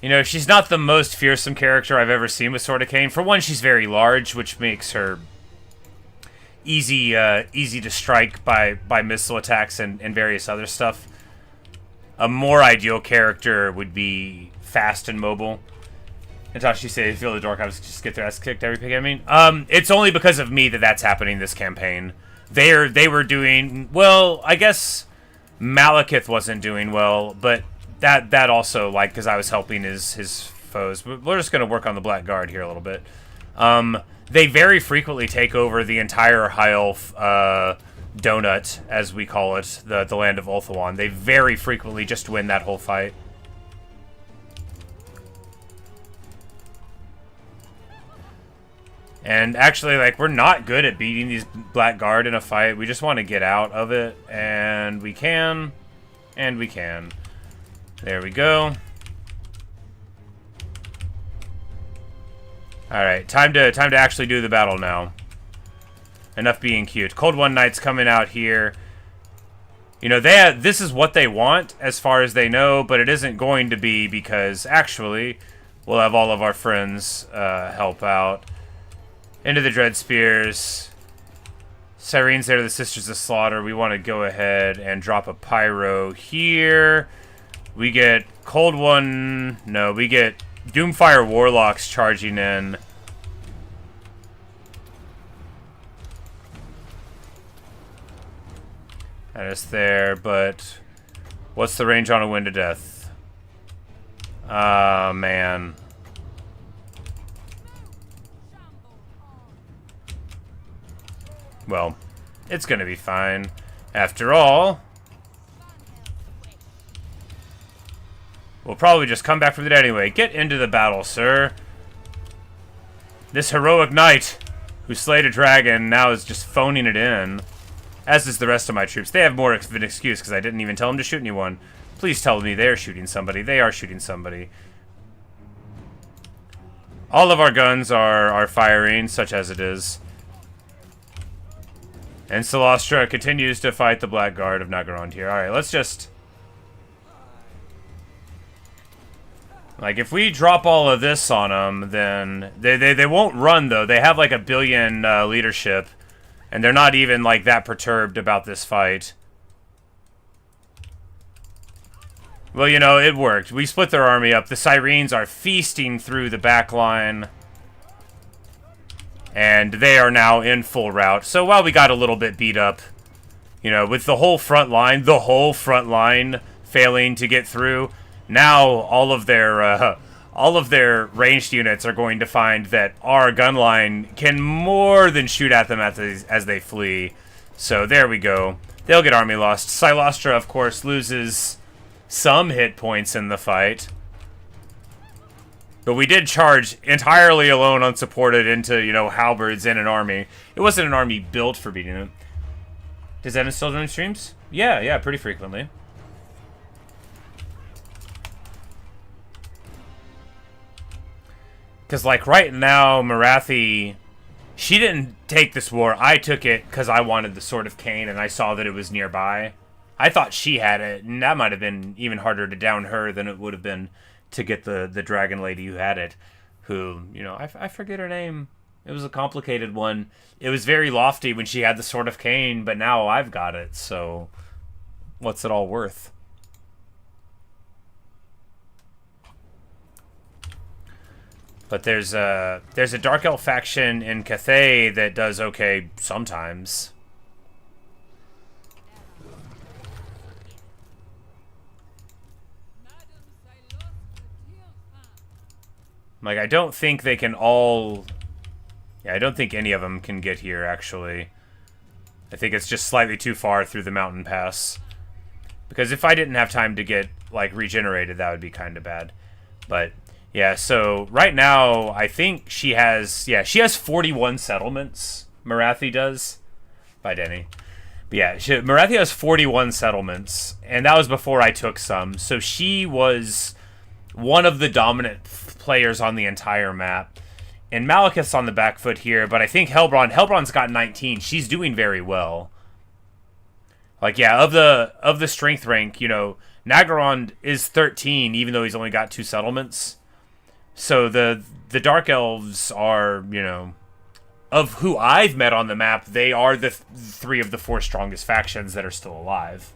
[SPEAKER 1] You know, she's not the most fearsome character I've ever seen with Sword of Khaine. For one, she's very large, which makes her easy to strike by missile attacks and various other stuff. A more ideal character would be fast and mobile. Natasha, say, feel the dork, I was just get their ass kicked every pick. I mean, it's only because of me that's happening this campaign. They were doing well. I guess Malekith wasn't doing well, but that also, like, because I was helping his foes. But we're just gonna work on the Blackguard here a little bit. They very frequently take over the entire High Elf donut, as we call it, the land of Ulthuan. They very frequently just win that whole fight. And actually, like, we're not good at beating these Blackguard in a fight. We just want to get out of it, and we can, and we can. There we go. Alright, time to actually do the battle now. Enough being cute. Cold One Knight's coming out here. You know, this is what they want, as far as they know, but it isn't going to be, because actually, we'll have all of our friends help out. Into the Dread Spears. Syrene's there to the Sisters of Slaughter. We want to go ahead and drop a Pyro here. We get Cold One... No, we get Doomfire Warlocks charging in. That is there, but... What's the range on a Wind of Death? Ah, man. Well, it's gonna be fine. After all... We'll probably just come back from it anyway. Get into the battle, sir. This heroic knight who slayed a dragon now is just phoning it in. As is the rest of my troops. They have more of an excuse because I didn't even tell them to shoot anyone. Please tell me they're shooting somebody. They are shooting somebody. All of our guns are firing, such as it is. And Solastra continues to fight the Blackguard of Nagaron here. Alright, let's just... Like, if we drop all of this on them, then... They won't run, though. They have, like, 1 billion leadership. And they're not even, like, that perturbed about this fight. Well, you know, it worked. We split their army up. The Syrenes are feasting through the back line. And they are now in full rout. So while we got a little bit beat up, you know, with the whole front line failing to get through, now all of their ranged units are going to find that our gun line can more than shoot at them as they flee. So there we go. They'll get army lost. Silostra, of course, loses some hit points in the fight. But we did charge entirely alone, unsupported, into, you know, halberds in an army. It wasn't an army built for beating them. Does Evan still join streams? Yeah, pretty frequently. Because, like, right now, Morathi, she didn't take this war. I took it because I wanted the Sword of Khaine, and I saw that it was nearby. I thought she had it, and that might have been even harder to down her than it would have been to get the dragon lady who had it, who, you know, I forget her name. It was a complicated one. It was very lofty when she had the Sword of Khaine, but now I've got it, so what's it all worth? But there's a Dark Elf faction in Cathay that does okay sometimes. Like, I don't think they can all... Yeah, I don't think any of them can get here, actually. I think it's just slightly too far through the mountain pass. Because if I didn't have time to get, like, regenerated, that would be kind of bad. But, yeah, so right now, I think she has... Yeah, she has 41 settlements. Morathi does. Bye, Denny. But yeah, Morathi has 41 settlements. And that was before I took some. So she was one of the dominant players on the entire map. And Malekith's on the back foot here, but I think Helbron's got 19. She's doing very well. Like, yeah, of the strength rank, you know, Nagaron is 13, even though he's only got 2 settlements. So the Dark Elves are, you know, of who I've met on the map, they are the 3 of the 4 strongest factions that are still alive.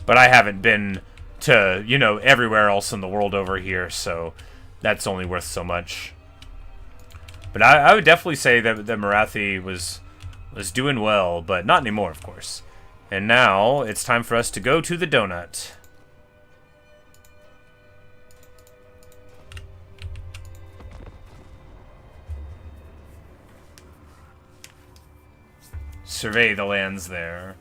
[SPEAKER 1] But I haven't been to, you know, everywhere else in the world over here, so that's only worth so much. But I would definitely say that Morathi was doing well, but not anymore, of course. And now it's time for us to go to the donut. Survey the lands there.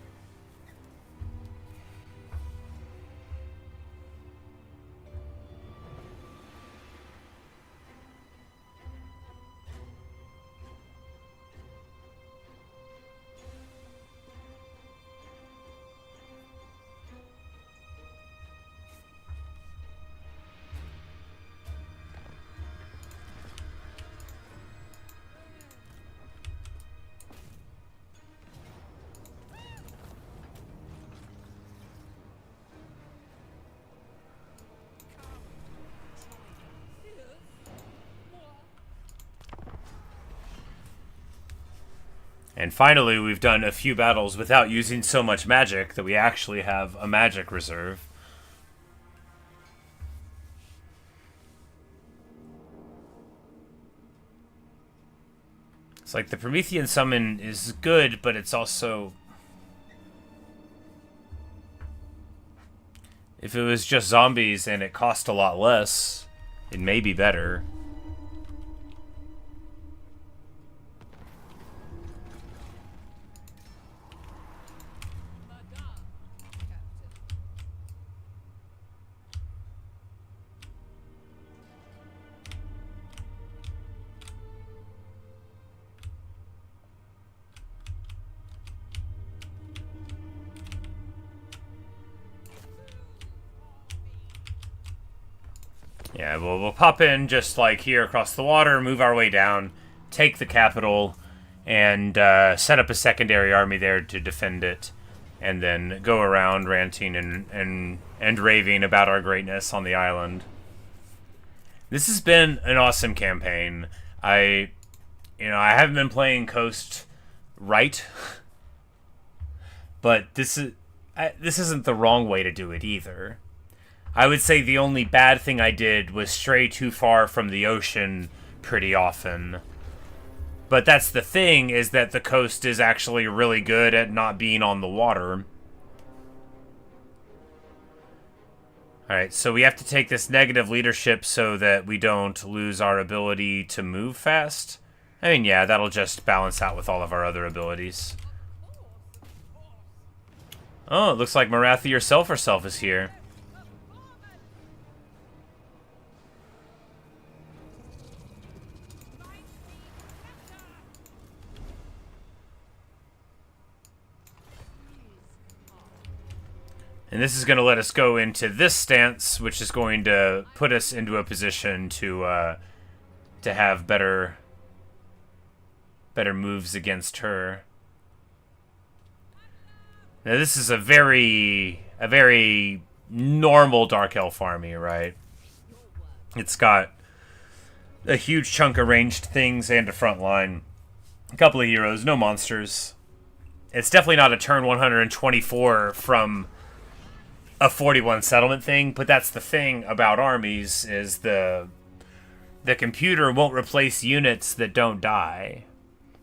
[SPEAKER 1] And finally, we've done a few battles without using so much magic that we actually have a magic reserve. It's like the Promethean summon is good, but it's also... If it was just zombies and it cost a lot less, it may be better. Yeah, we'll pop in just like here across the water, move our way down, take the capital, and set up a secondary army there to defend it, and then go around ranting and raving about our greatness on the island. This has been an awesome campaign. I haven't been playing Coast right, but this isn't the wrong way to do it either. I would say the only bad thing I did was stray too far from the ocean pretty often. But that's the thing, is that the Coast is actually really good at not being on the water. Alright, so we have to take this negative leadership so that we don't lose our ability to move fast. I mean, yeah, that'll just balance out with all of our other abilities. Oh, it looks like Morathi herself is here. And this is going to let us go into this stance, which is going to put us into a position to have better moves against her. Now this is a very normal Dark Elf army, right? It's got a huge chunk of ranged things and a front line. A couple of heroes, no monsters. It's definitely not a turn 124 from a 41 settlement thing, but that's the thing about armies, is the computer won't replace units that don't die.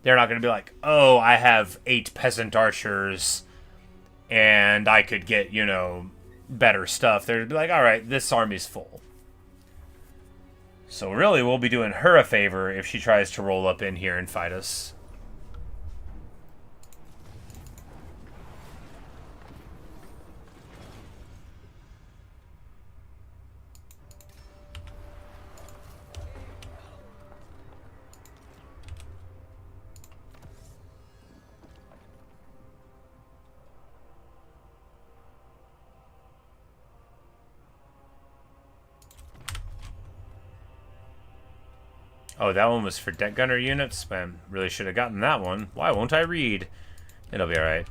[SPEAKER 1] They're not going to be like, oh, I have 8 peasant archers and I could get, better stuff. They're like, alright, this army's full. So really, we'll be doing her a favor if she tries to roll up in here and fight us. Oh, that one was for deck gunner units? Man, really should have gotten that one. Why won't I read? It'll be alright.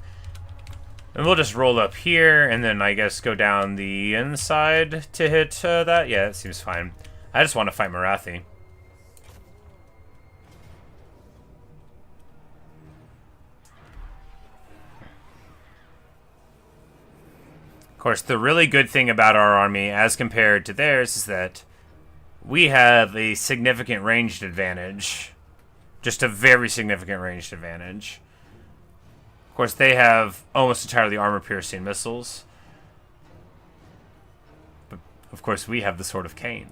[SPEAKER 1] And we'll just roll up here, and then I guess go down the inside to hit that. Yeah, that seems fine. I just want to fight Morathi. Of course, the really good thing about our army, as compared to theirs, is that we have a significant ranged advantage. Just a very significant ranged advantage. Of course, they have almost entirely armor-piercing missiles. But, of course, we have the Sword of Khaine.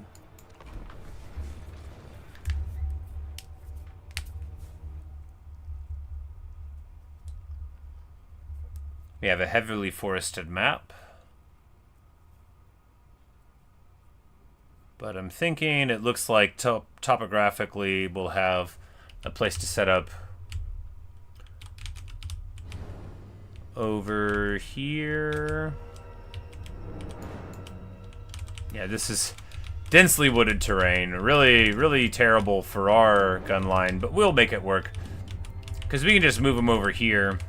[SPEAKER 1] We have a heavily forested map. But I'm thinking it looks like topographically we'll have a place to set up over here. Yeah, this is densely wooded terrain. Really, really terrible for our gun line, but we'll make it work. Because we can just move them over here.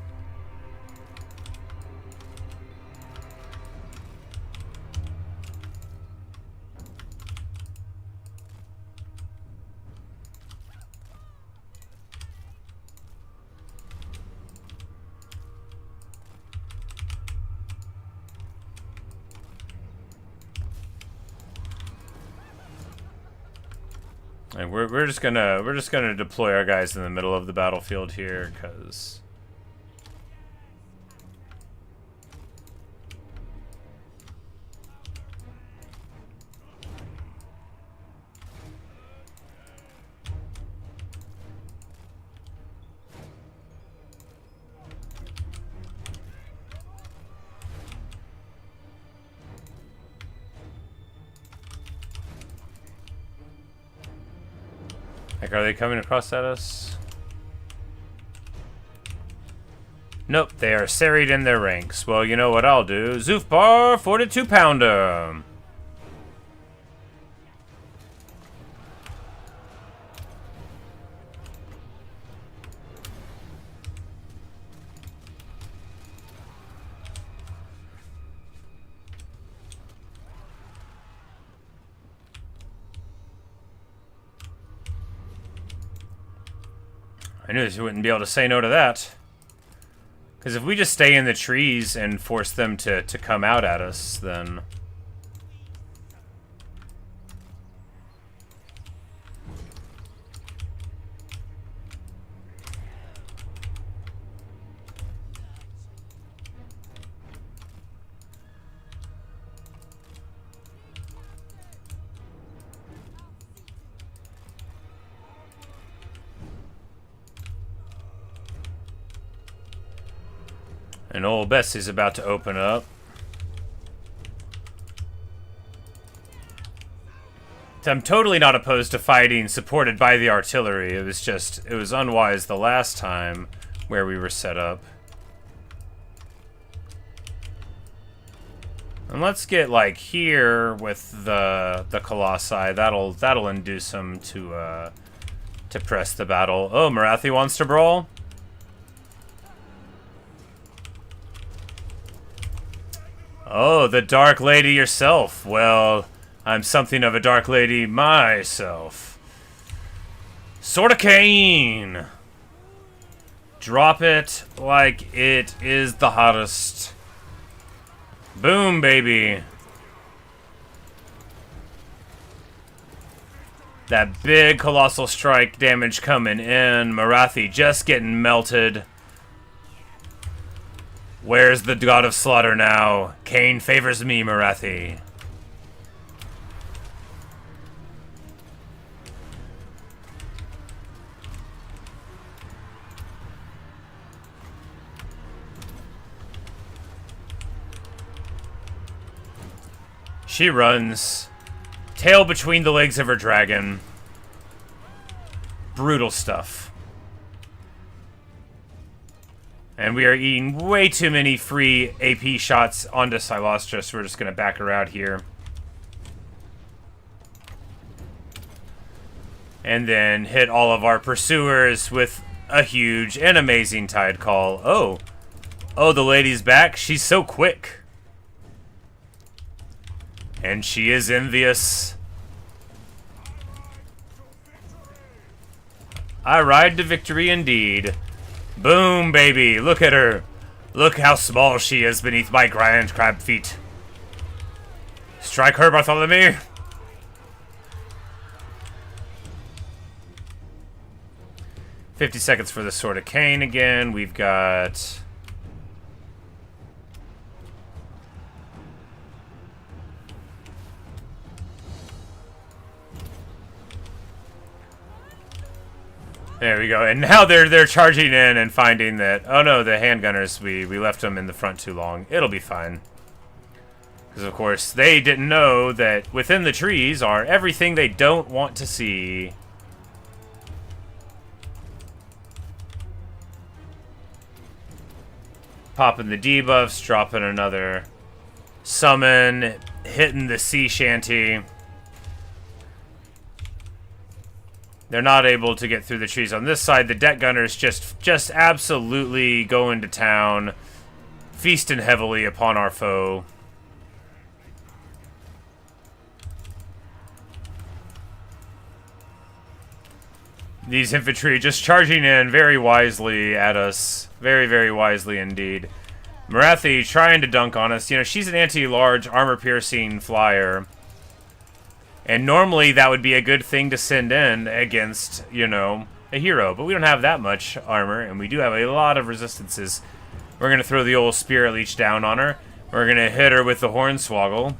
[SPEAKER 1] And we're just gonna deploy our guys in the middle of the battlefield here, because like, are they coming across at us? Nope, they are serried in their ranks. Well, you know what I'll do. Zoofbar, 42 pounder. I knew you wouldn't be able to say no to that. Because if we just stay in the trees and force them to come out at us, then... And old Bessie's about to open up. I'm totally not opposed to fighting supported by the artillery. It was unwise the last time where we were set up. And let's get like here with the Colossi. That'll induce them to press the battle. Oh, Morathi wants to brawl? Oh, the Dark Lady yourself. Well, I'm something of a Dark Lady myself. Sword of Khaine. Drop it like it is the hottest. Boom, baby. That big colossal strike damage coming in. Morathi just getting melted. Where's the god of slaughter now? Khaine favors me, Morathi. She runs, tail between the legs of her dragon. Brutal stuff. And we are eating way too many free AP shots onto Silostra, so we're just going to back her out here. And then hit all of our pursuers with a huge and amazing tide call. Oh. Oh, the lady's back. She's so quick. And she is envious. I ride to victory indeed. Boom, baby. Look at her. Look how small she is beneath my giant crab feet. Strike her, Bartholomew. $50 seconds for the Sword of Khaine again. We've got... There we go, and now they're charging in and finding that, oh no, the handgunners, we left them in the front too long. It'll be fine. Because of course, they didn't know that within the trees are everything they don't want to see. Popping the debuffs, dropping another summon, hitting the sea shanty. They're not able to get through the trees on this side. The deck gunners just absolutely going to town, feasting heavily upon our foe. These infantry just charging in very wisely at us. Very, very wisely indeed. Morathi trying to dunk on us. You know, she's an anti-large, armor-piercing flyer. And normally that would be a good thing to send in against, you know, a hero. But we don't have that much armor, and we do have a lot of resistances. We're going to throw the old Spirit Leech down on her. We're going to hit her with the Hornswoggle.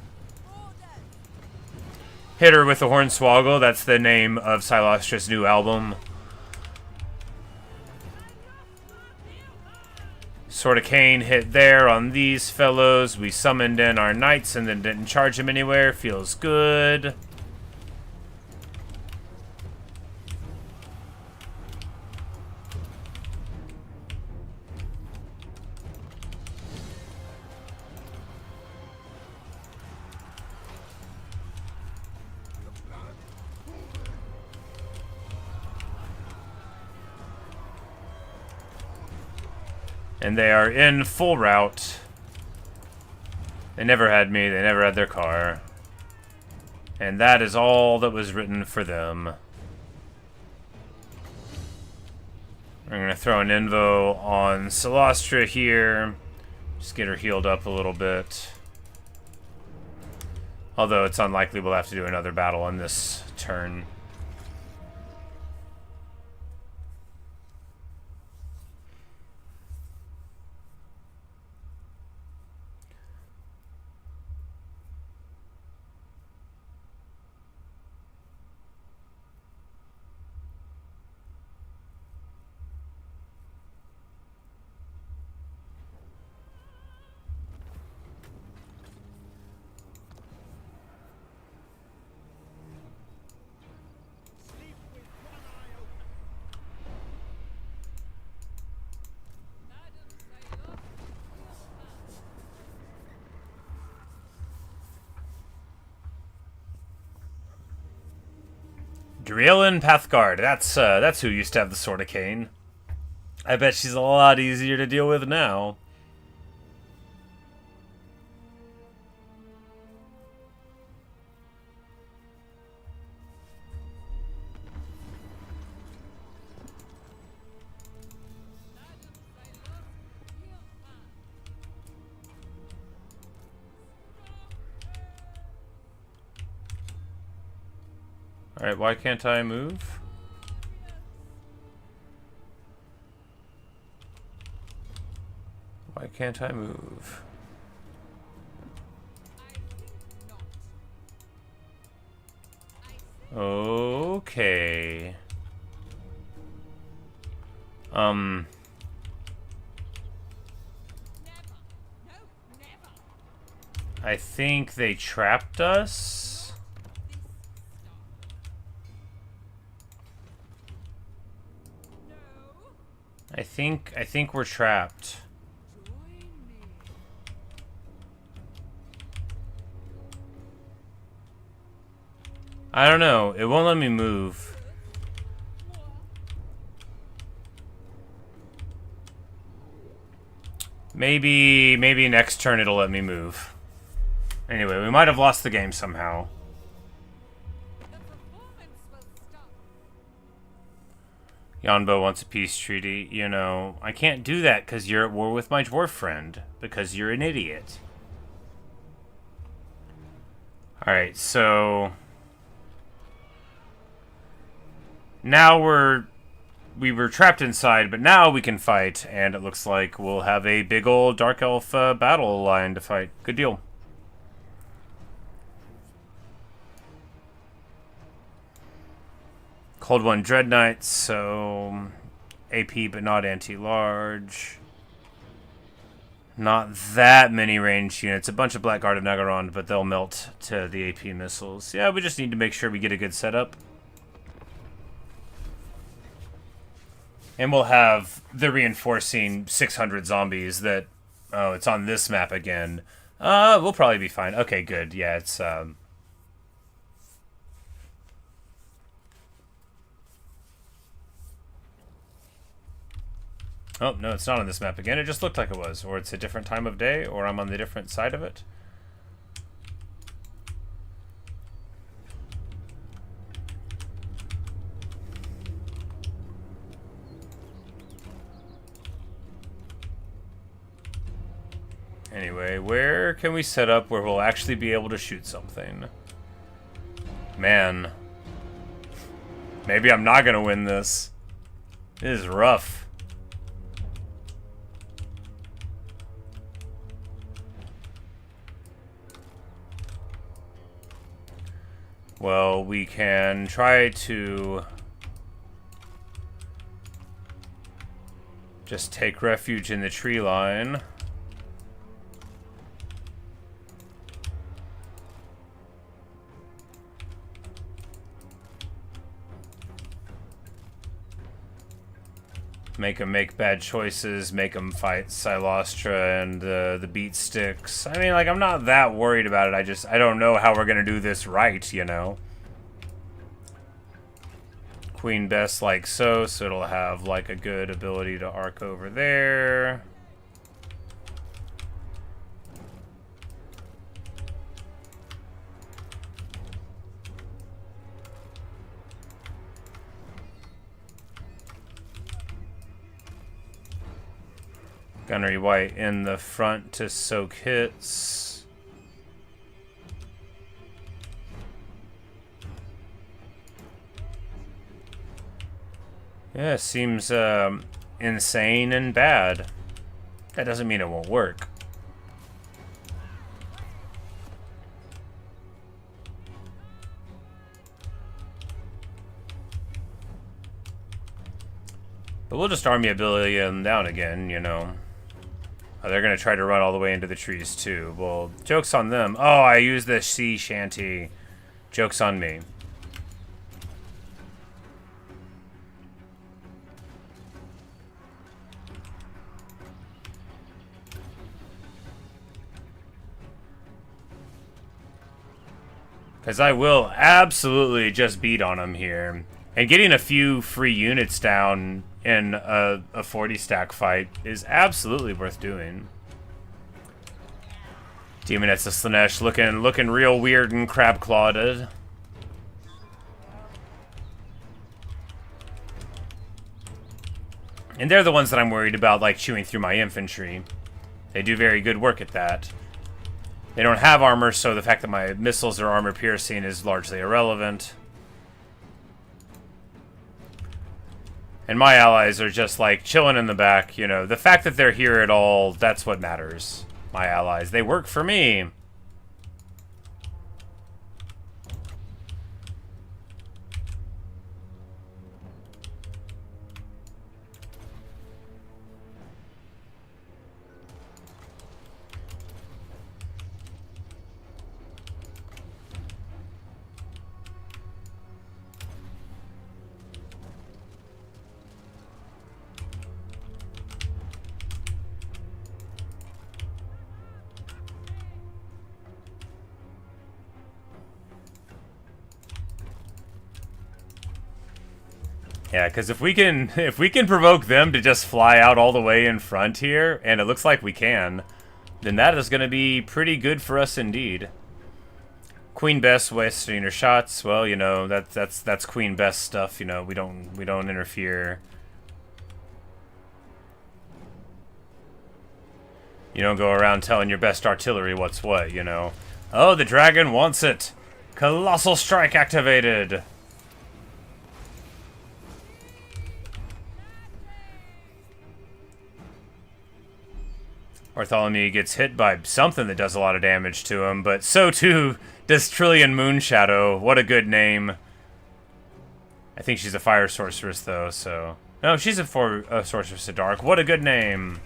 [SPEAKER 1] Hit her with the Hornswoggle. That's the name of Silostra's new album. Sword of Khaine hit there on these fellows. We summoned in our knights and then didn't charge them anywhere. Feels good. And they are in full route. They never had me. They never had their car. And that is all that was written for them. We're going to throw an invo on Celostra here. Just get her healed up a little bit. Although it's unlikely we'll have to do another battle on this turn. Drielin Pathguard. That's who used to have the Sword of Khaine. I bet she's a lot easier to deal with now. Alright, why can't I move? Why can't I move? Okay. I think they trapped us. I think we're trapped. I don't know. It won't let me move. Maybe next turn it'll let me move. Anyway, we might have lost the game somehow. Yanbo wants a peace treaty. You know, I can't do that because you're at war with my dwarf friend. Because you're an idiot. Alright, so... now we were trapped inside, but now we can fight. And it looks like we'll have a big old Dark Elf battle line to fight. Good deal. Cold One Dread Knights, so AP but not anti-large. Not that many ranged units. A bunch of Blackguard of Nagaron, but they'll melt to the AP missiles. Yeah, we just need to make sure we get a good setup. And we'll have the reinforcing 600 zombies that... oh, it's on this map again. We'll probably be fine. Okay, good. Yeah, it's... oh, no, it's not on this map again. It just looked like it was. Or it's a different time of day, or I'm on the different side of it. Anyway, where can we set up where we'll actually be able to shoot something? Man. Maybe I'm not going to win this. It is rough. Well, we can try to just take refuge in the tree line. Make them make bad choices, make them fight Silostra and the beat sticks. I mean, like, I'm not that worried about it. I don't know how we're gonna do this right, you know. Queen Bess like so it'll have, like, a good ability to arc over there. Gunnery White in the front to soak hits. Yeah, seems insane and bad. That doesn't mean it won't work. But we'll just army ability them down again, you know. Oh, they're going to try to run all the way into the trees, too. Well, joke's on them. Oh, I used the sea shanty. Joke's on me. Because I will absolutely just beat on them here. And getting a few free units down in a 40 stack fight is absolutely worth doing. Demonets of Slanesh looking real weird and crab clawed. And they're the ones that I'm worried about, like chewing through my infantry. They do very good work at that. They don't have armor, so the fact that my missiles are armor piercing is largely irrelevant. And my allies are just like chilling in the back, you know. The fact that they're here at all, that's what matters. My allies, they work for me. Yeah, because if we can provoke them to just fly out all the way in front here, and it looks like we can, then that is going to be pretty good for us indeed. Queen Bess wasting her shots. Well, you know, that's Queen Bess stuff. You know, we don't interfere. You don't go around telling your best artillery what's what. You know. Oh, the dragon wants it. Colossal strike activated. Bartholomew gets hit by something that does a lot of damage to him, but so too does Trillian Moonshadow. What a good name. I think she's a fire sorceress, though, so... No, she's a sorceress of dark. What a good name.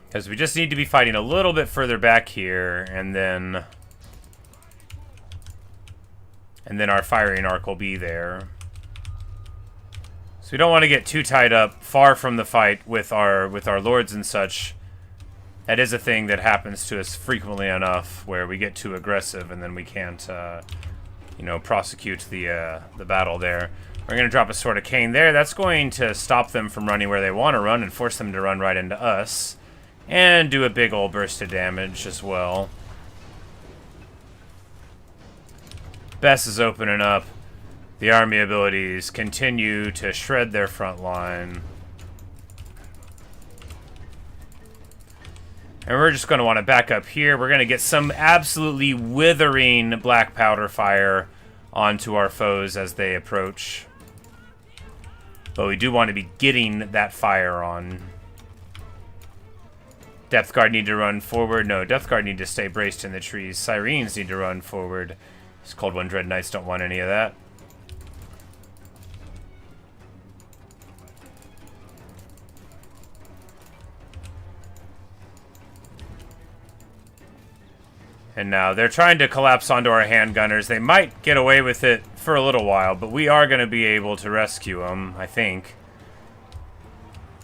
[SPEAKER 1] Because we just need to be fighting a little bit further back here, and then our firing arc will be there. So we don't want to get too tied up far from the fight with our lords and such. That is a thing that happens to us frequently enough, where we get too aggressive and then we can't, you know, prosecute the battle there. We're going to drop a Sword of Khaine there. That's going to stop them from running where they want to run and force them to run right into us. And do a big old burst of damage as well. Bess is opening up. The army abilities continue to shred their front line. And we're just going to want to back up here. We're going to get some absolutely withering black powder fire onto our foes as they approach. But we do want to be getting that fire on. Depth Guard need to run forward. No, Depth Guard need to stay braced in the trees. Sirens need to run forward. These Cold One Dread Knights don't want any of that. And now they're trying to collapse onto our handgunners. They might get away with it for a little while, but we are going to be able to rescue them, I think.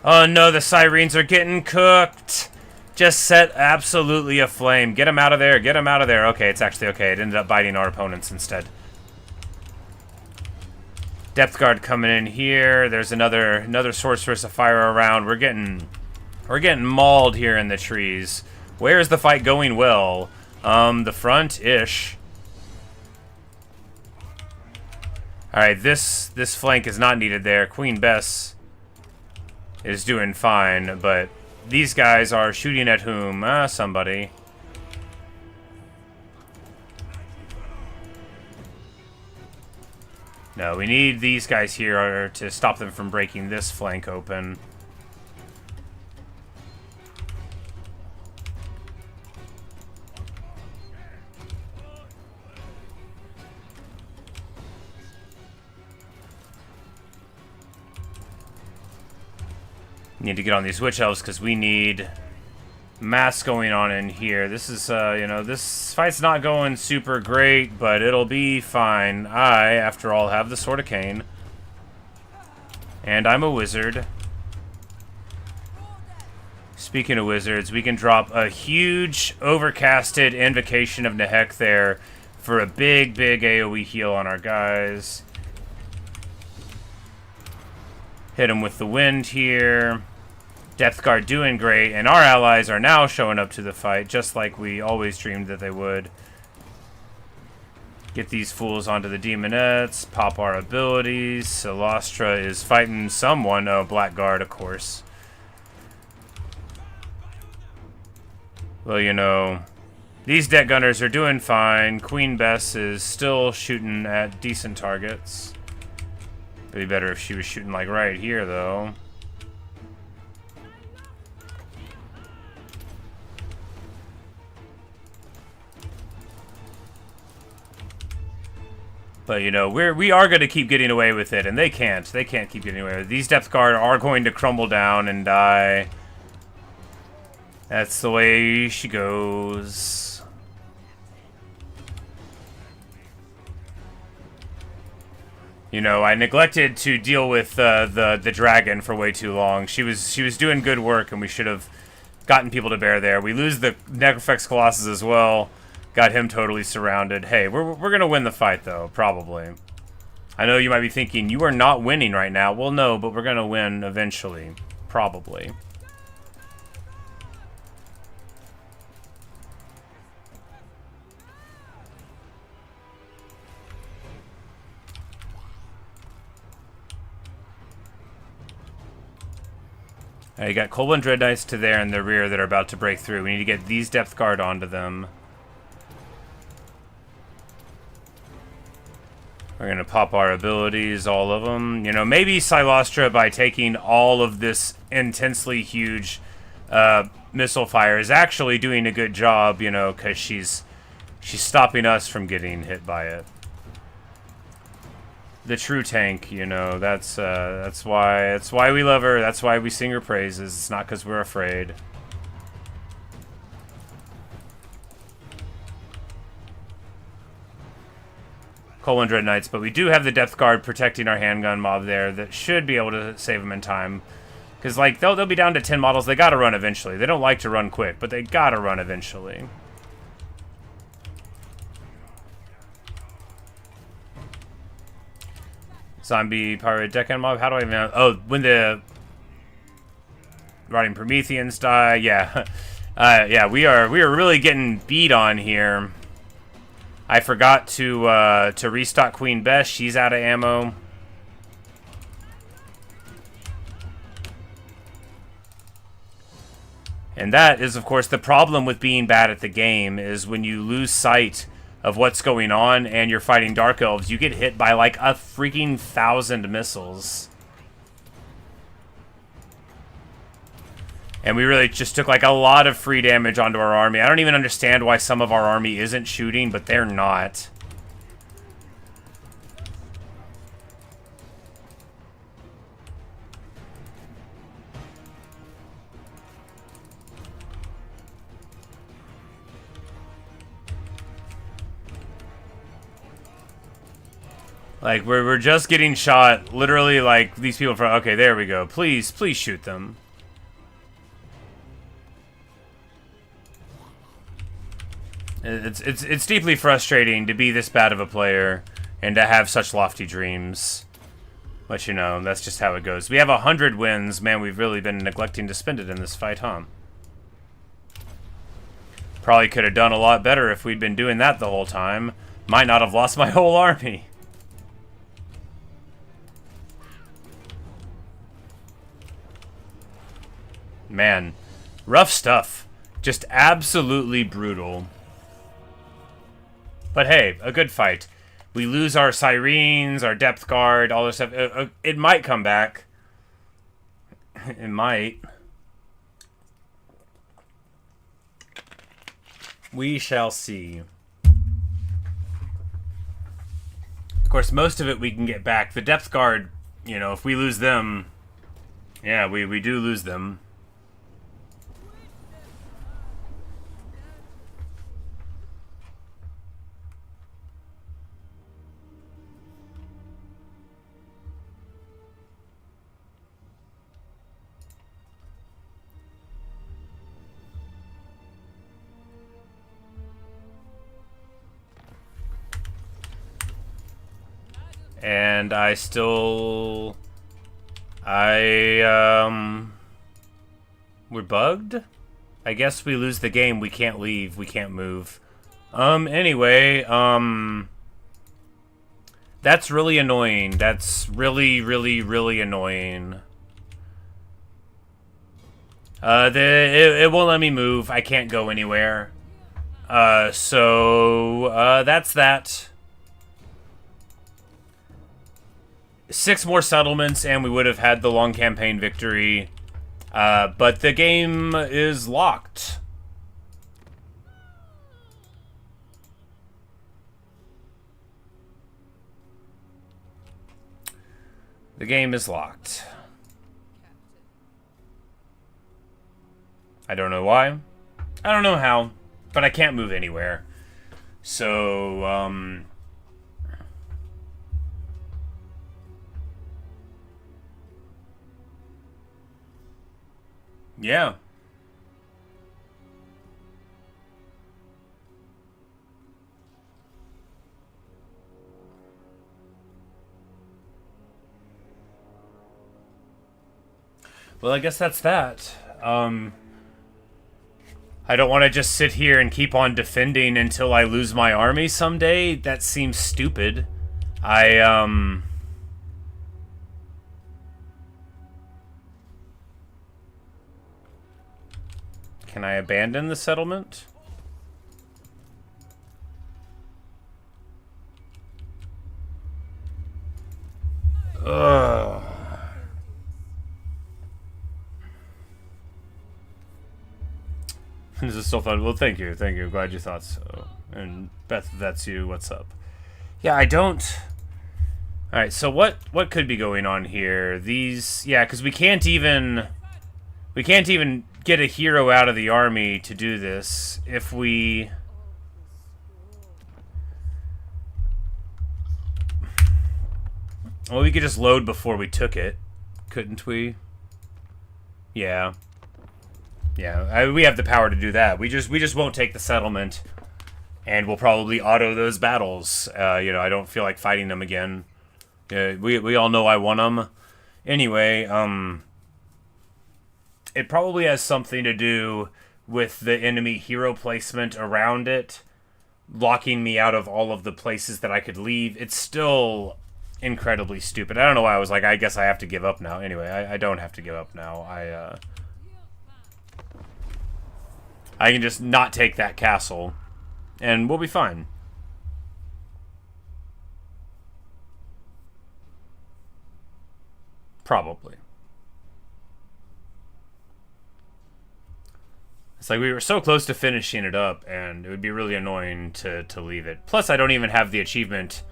[SPEAKER 1] Oh no, the Sirens are getting cooked! Just set absolutely aflame. Get him out of there. Get him out of there. Okay, it's actually okay. It ended up biting our opponents instead. Depth guard coming in here. There's another sorceress of fire around. We're getting mauled here in the trees. Where is the fight going well? The front-ish. Alright, this flank is not needed there. Queen Bess is doing fine, but these guys are shooting at whom? Somebody. No, we need these guys here to stop them from breaking this flank open. Need to get on these witch elves because we need mass going on in here. This is, you know, this fight's not going super great, but it'll be fine. I, after all, have the Sword of Khaine. And I'm a wizard. Speaking of wizards, we can drop a huge overcasted Invocation of Nehek there for a big AoE heal on our guys. Hit him with the wind here. Depth guard doing great, and our allies are now showing up to the fight, just like we always dreamed that they would. Get these fools onto the demonettes, pop our abilities. Celestra is fighting someone. Oh, Blackguard, of course. Well, you know, these deck gunners are doing fine. Queen Bess is still shooting at decent targets. It'd be better if she was shooting, like, right here, though. But, you know, we are going to keep getting away with it, and they can't. They can't keep getting away with it. These depth guard are going to crumble down and die. That's the way she goes. You know, I neglected to deal with the dragon for way too long. She was doing good work, and we should have gotten people to bear there. We lose the Necrofex Colossus as well. Got him totally surrounded. Hey, we're going to win the fight, though, probably. I know you might be thinking, you are not winning right now. Well, no, but we're going to win eventually. Probably. You got Cold Dread Knights to there in the rear that are about to break through. We need to get these Depth Guard onto them. We're going to pop our abilities, all of them. You know, maybe Celestra, by taking all of this intensely huge missile fire, is actually doing a good job, you know, because she's stopping us from getting hit by it. The true tank, you know, that's why we love her. That's why we sing her praises. It's not because we're afraid. Cold Dread Knights, but we do have the Depth Guard protecting our handgun mob there that should be able to save them in time. Because, like, they'll be down to 10 models. They gotta run eventually. They don't like to run quick, but they gotta run eventually. Zombie Pirate Deccan mob. How do I even... Oh, when the Rotting Prometheans die. Yeah. Yeah, we are really getting beat on here. I forgot to restock Queen Bess. She's out of ammo. And that is, of course, the problem with being bad at the game, is when you lose sight of what's going on and you're fighting Dark Elves, you get hit by like a freaking 1,000 missiles. And we really just took like a lot of free damage onto our army. I don't even understand why some of our army isn't shooting, but they're not. Like, we're just getting shot, literally, like, these people from... Okay, there we go. Please shoot them. It's deeply frustrating to be this bad of a player and to have such lofty dreams. But you know, that's just how it goes. We have 100 wins. Man, we've really been neglecting to spend it in this fight, huh? Probably could have done a lot better if we'd been doing that the whole time. Might not have lost my whole army. Man, rough stuff. Just absolutely brutal. But hey, a good fight. We lose our sirens, our depth guard, all this stuff. It might come back. It might. We shall see. Of course, most of it we can get back. The depth guard, you know, if we lose them... Yeah, we do lose them. And I still... We're bugged? I guess we lose the game. We can't leave. We can't move. Anyway, that's really annoying. That's really, really, really annoying. It won't let me move. I can't go anywhere. So that's that. 6 more settlements, and we would have had the long campaign victory. But the game is locked. The game is locked. I don't know why. I don't know how. But I can't move anywhere. So, yeah. Well, I guess that's that. I don't want to just sit here and keep on defending until I lose my army someday. That seems stupid. Can I abandon the settlement? Ugh. This is so fun. Well, thank you. Thank you. Glad you thought so. And Beth, if that's you, what's up? Yeah, I don't... Alright, so what could be going on here? These... Yeah, because we can't even get a hero out of the army to do this. If we... Well, we could just load before we took it. Couldn't we? Yeah. Yeah, we have the power to do that. We just won't take the settlement, and we'll probably auto those battles. You know, I don't feel like fighting them again. We all know I won them. Anyway, it probably has something to do with the enemy hero placement around it, locking me out of all of the places that I could leave. It's still incredibly stupid. I don't know why I was like, I guess I have to give up now. Anyway, I don't have to give up now. I can just not take that castle, and we'll be fine. Probably. It's like we were so close to finishing it up, and it would be really annoying to leave it. Plus, I don't even have the achievement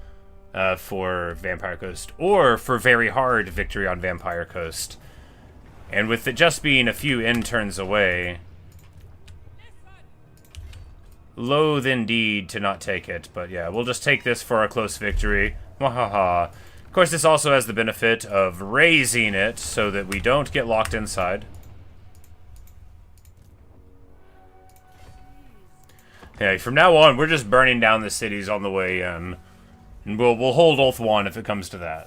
[SPEAKER 1] for Vampire Coast, or for Very Hard Victory on Vampire Coast. And with it just being a few end turns away... Loath indeed to not take it, but yeah, we'll just take this for a close victory. Wahaha. Of course, this also has the benefit of raising it so that we don't get locked inside. Yeah, from now on, we're just burning down the cities on the way in. And we'll hold Ulthuan if it comes to that.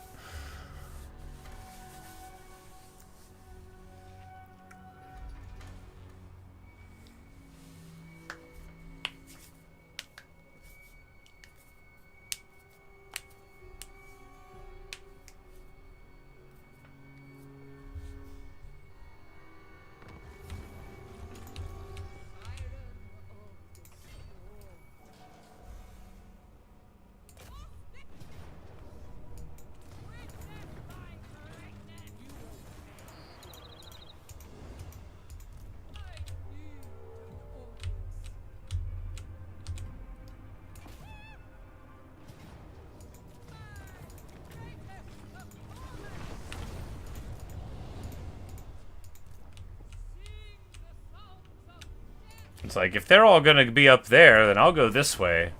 [SPEAKER 1] It's like, if they're all gonna be up there, then I'll go this way.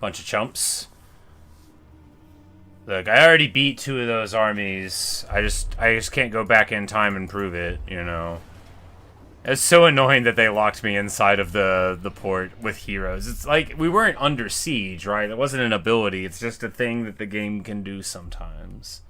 [SPEAKER 1] Bunch of chumps. Look, I already beat 2 of those armies. I just can't go back in time and prove it, you know. It's so annoying that they locked me inside of the port with heroes. It's like, we weren't under siege, right? It wasn't an ability. It's just a thing that the game can do sometimes.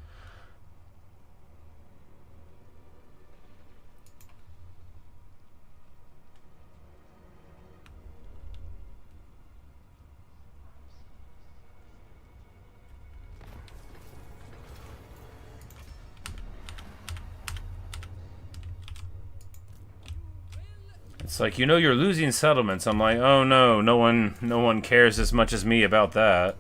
[SPEAKER 1] It's like, you know, you're losing settlements. I'm like, oh no, no one cares as much as me about that.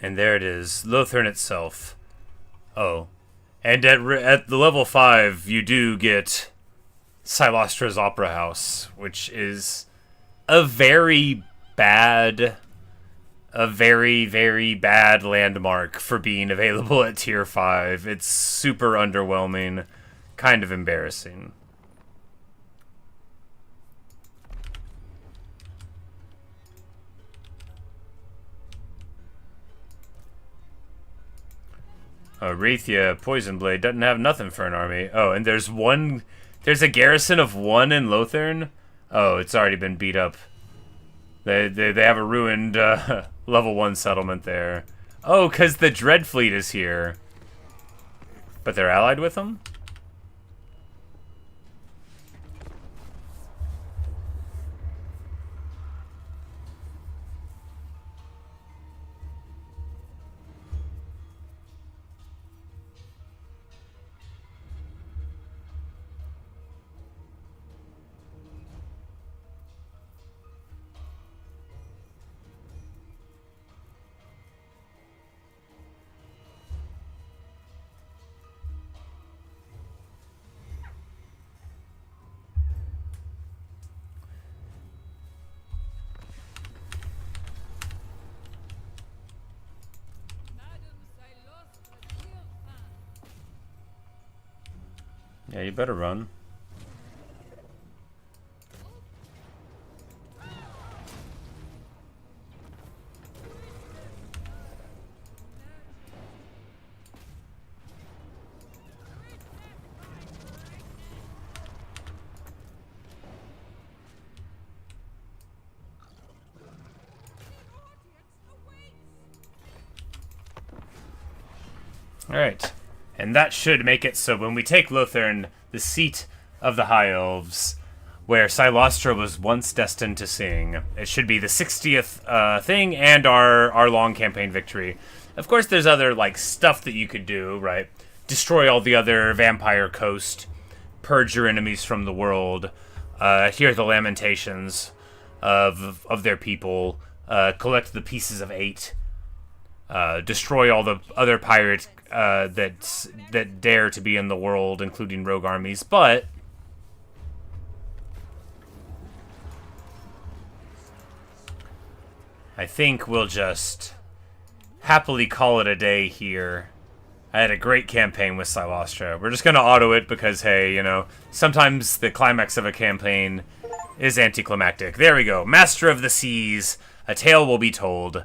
[SPEAKER 1] And there it is, Lothern itself. Oh. And at the level 5, you do get Silostra's Opera House, which is a very, very bad landmark for being available at tier 5. It's super underwhelming, kind of embarrassing. Wraithia Poison Blade doesn't have nothing for an army. Oh, and there's a garrison of 1 in Lothern. Oh, it's already been beat up. They have a ruined level 1 settlement there. Oh, because the Dreadfleet is here. But they're allied with them? Yeah, you better run. All right. And that should make it so when we take Lothern, the seat of the High Elves, where Silostra was once destined to sing, it should be the 60th thing and our long campaign victory. Of course, there's other like stuff that you could do, right? Destroy all the other vampire coast, purge your enemies from the world, hear the lamentations of their people, collect the pieces of 8, destroy all the other pirates that dare to be in the world, including rogue armies. But I think we'll just happily call it a day here. I had a great campaign with Silostra. We're just going to auto it because, hey, you know, sometimes the climax of a campaign is anticlimactic. There we go. Master of the Seas. A tale will be told.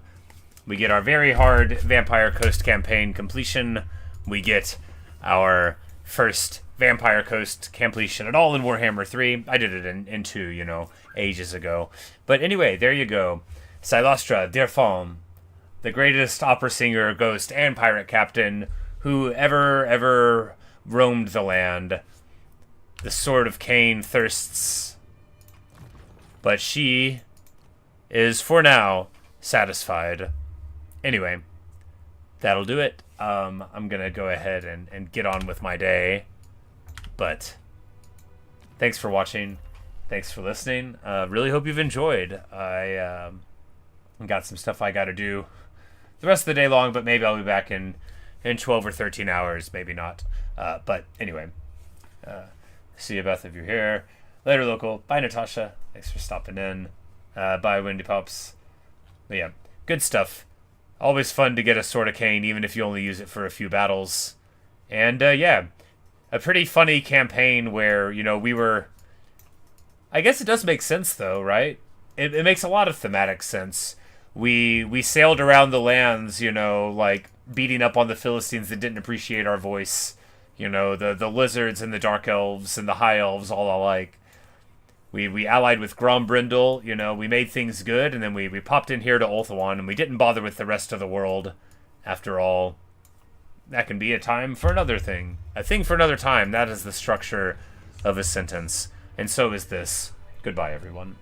[SPEAKER 1] We get our very hard Vampire Coast campaign completion. We get our first Vampire Coast completion at all in Warhammer 3. I did it in 2, you know, ages ago. But anyway, there you go. Silostra, der Femme, the greatest opera singer, ghost, and pirate captain who ever roamed the land. The Sword of Khaine thirsts, but she is, for now, satisfied. Anyway, that'll do it. I'm going to go ahead and get on with my day. But thanks for watching. Thanks for listening. Really hope you've enjoyed. I got some stuff I got to do the rest of the day long, but maybe I'll be back in 12 or 13 hours. Maybe not. But anyway, see you, Beth, if you're here. Later, local. Bye, Natasha. Thanks for stopping in. Bye, Windy Pops. But yeah, good stuff. Always fun to get a Sword of Khaine, even if you only use it for a few battles. And yeah, a pretty funny campaign where, you know, we were... I guess it does make sense, though, right? It makes a lot of thematic sense. We sailed around the lands, you know, like beating up on the Philistines that didn't appreciate our voice. You know, the lizards and the dark elves and the high elves all alike. We allied with Grombrindal, you know, we made things good, and then we popped in here to Ulthuan, and we didn't bother with the rest of the world. After all, that can be a time for another thing. A thing for another time. That is the structure of a sentence. And so is this. Goodbye, everyone.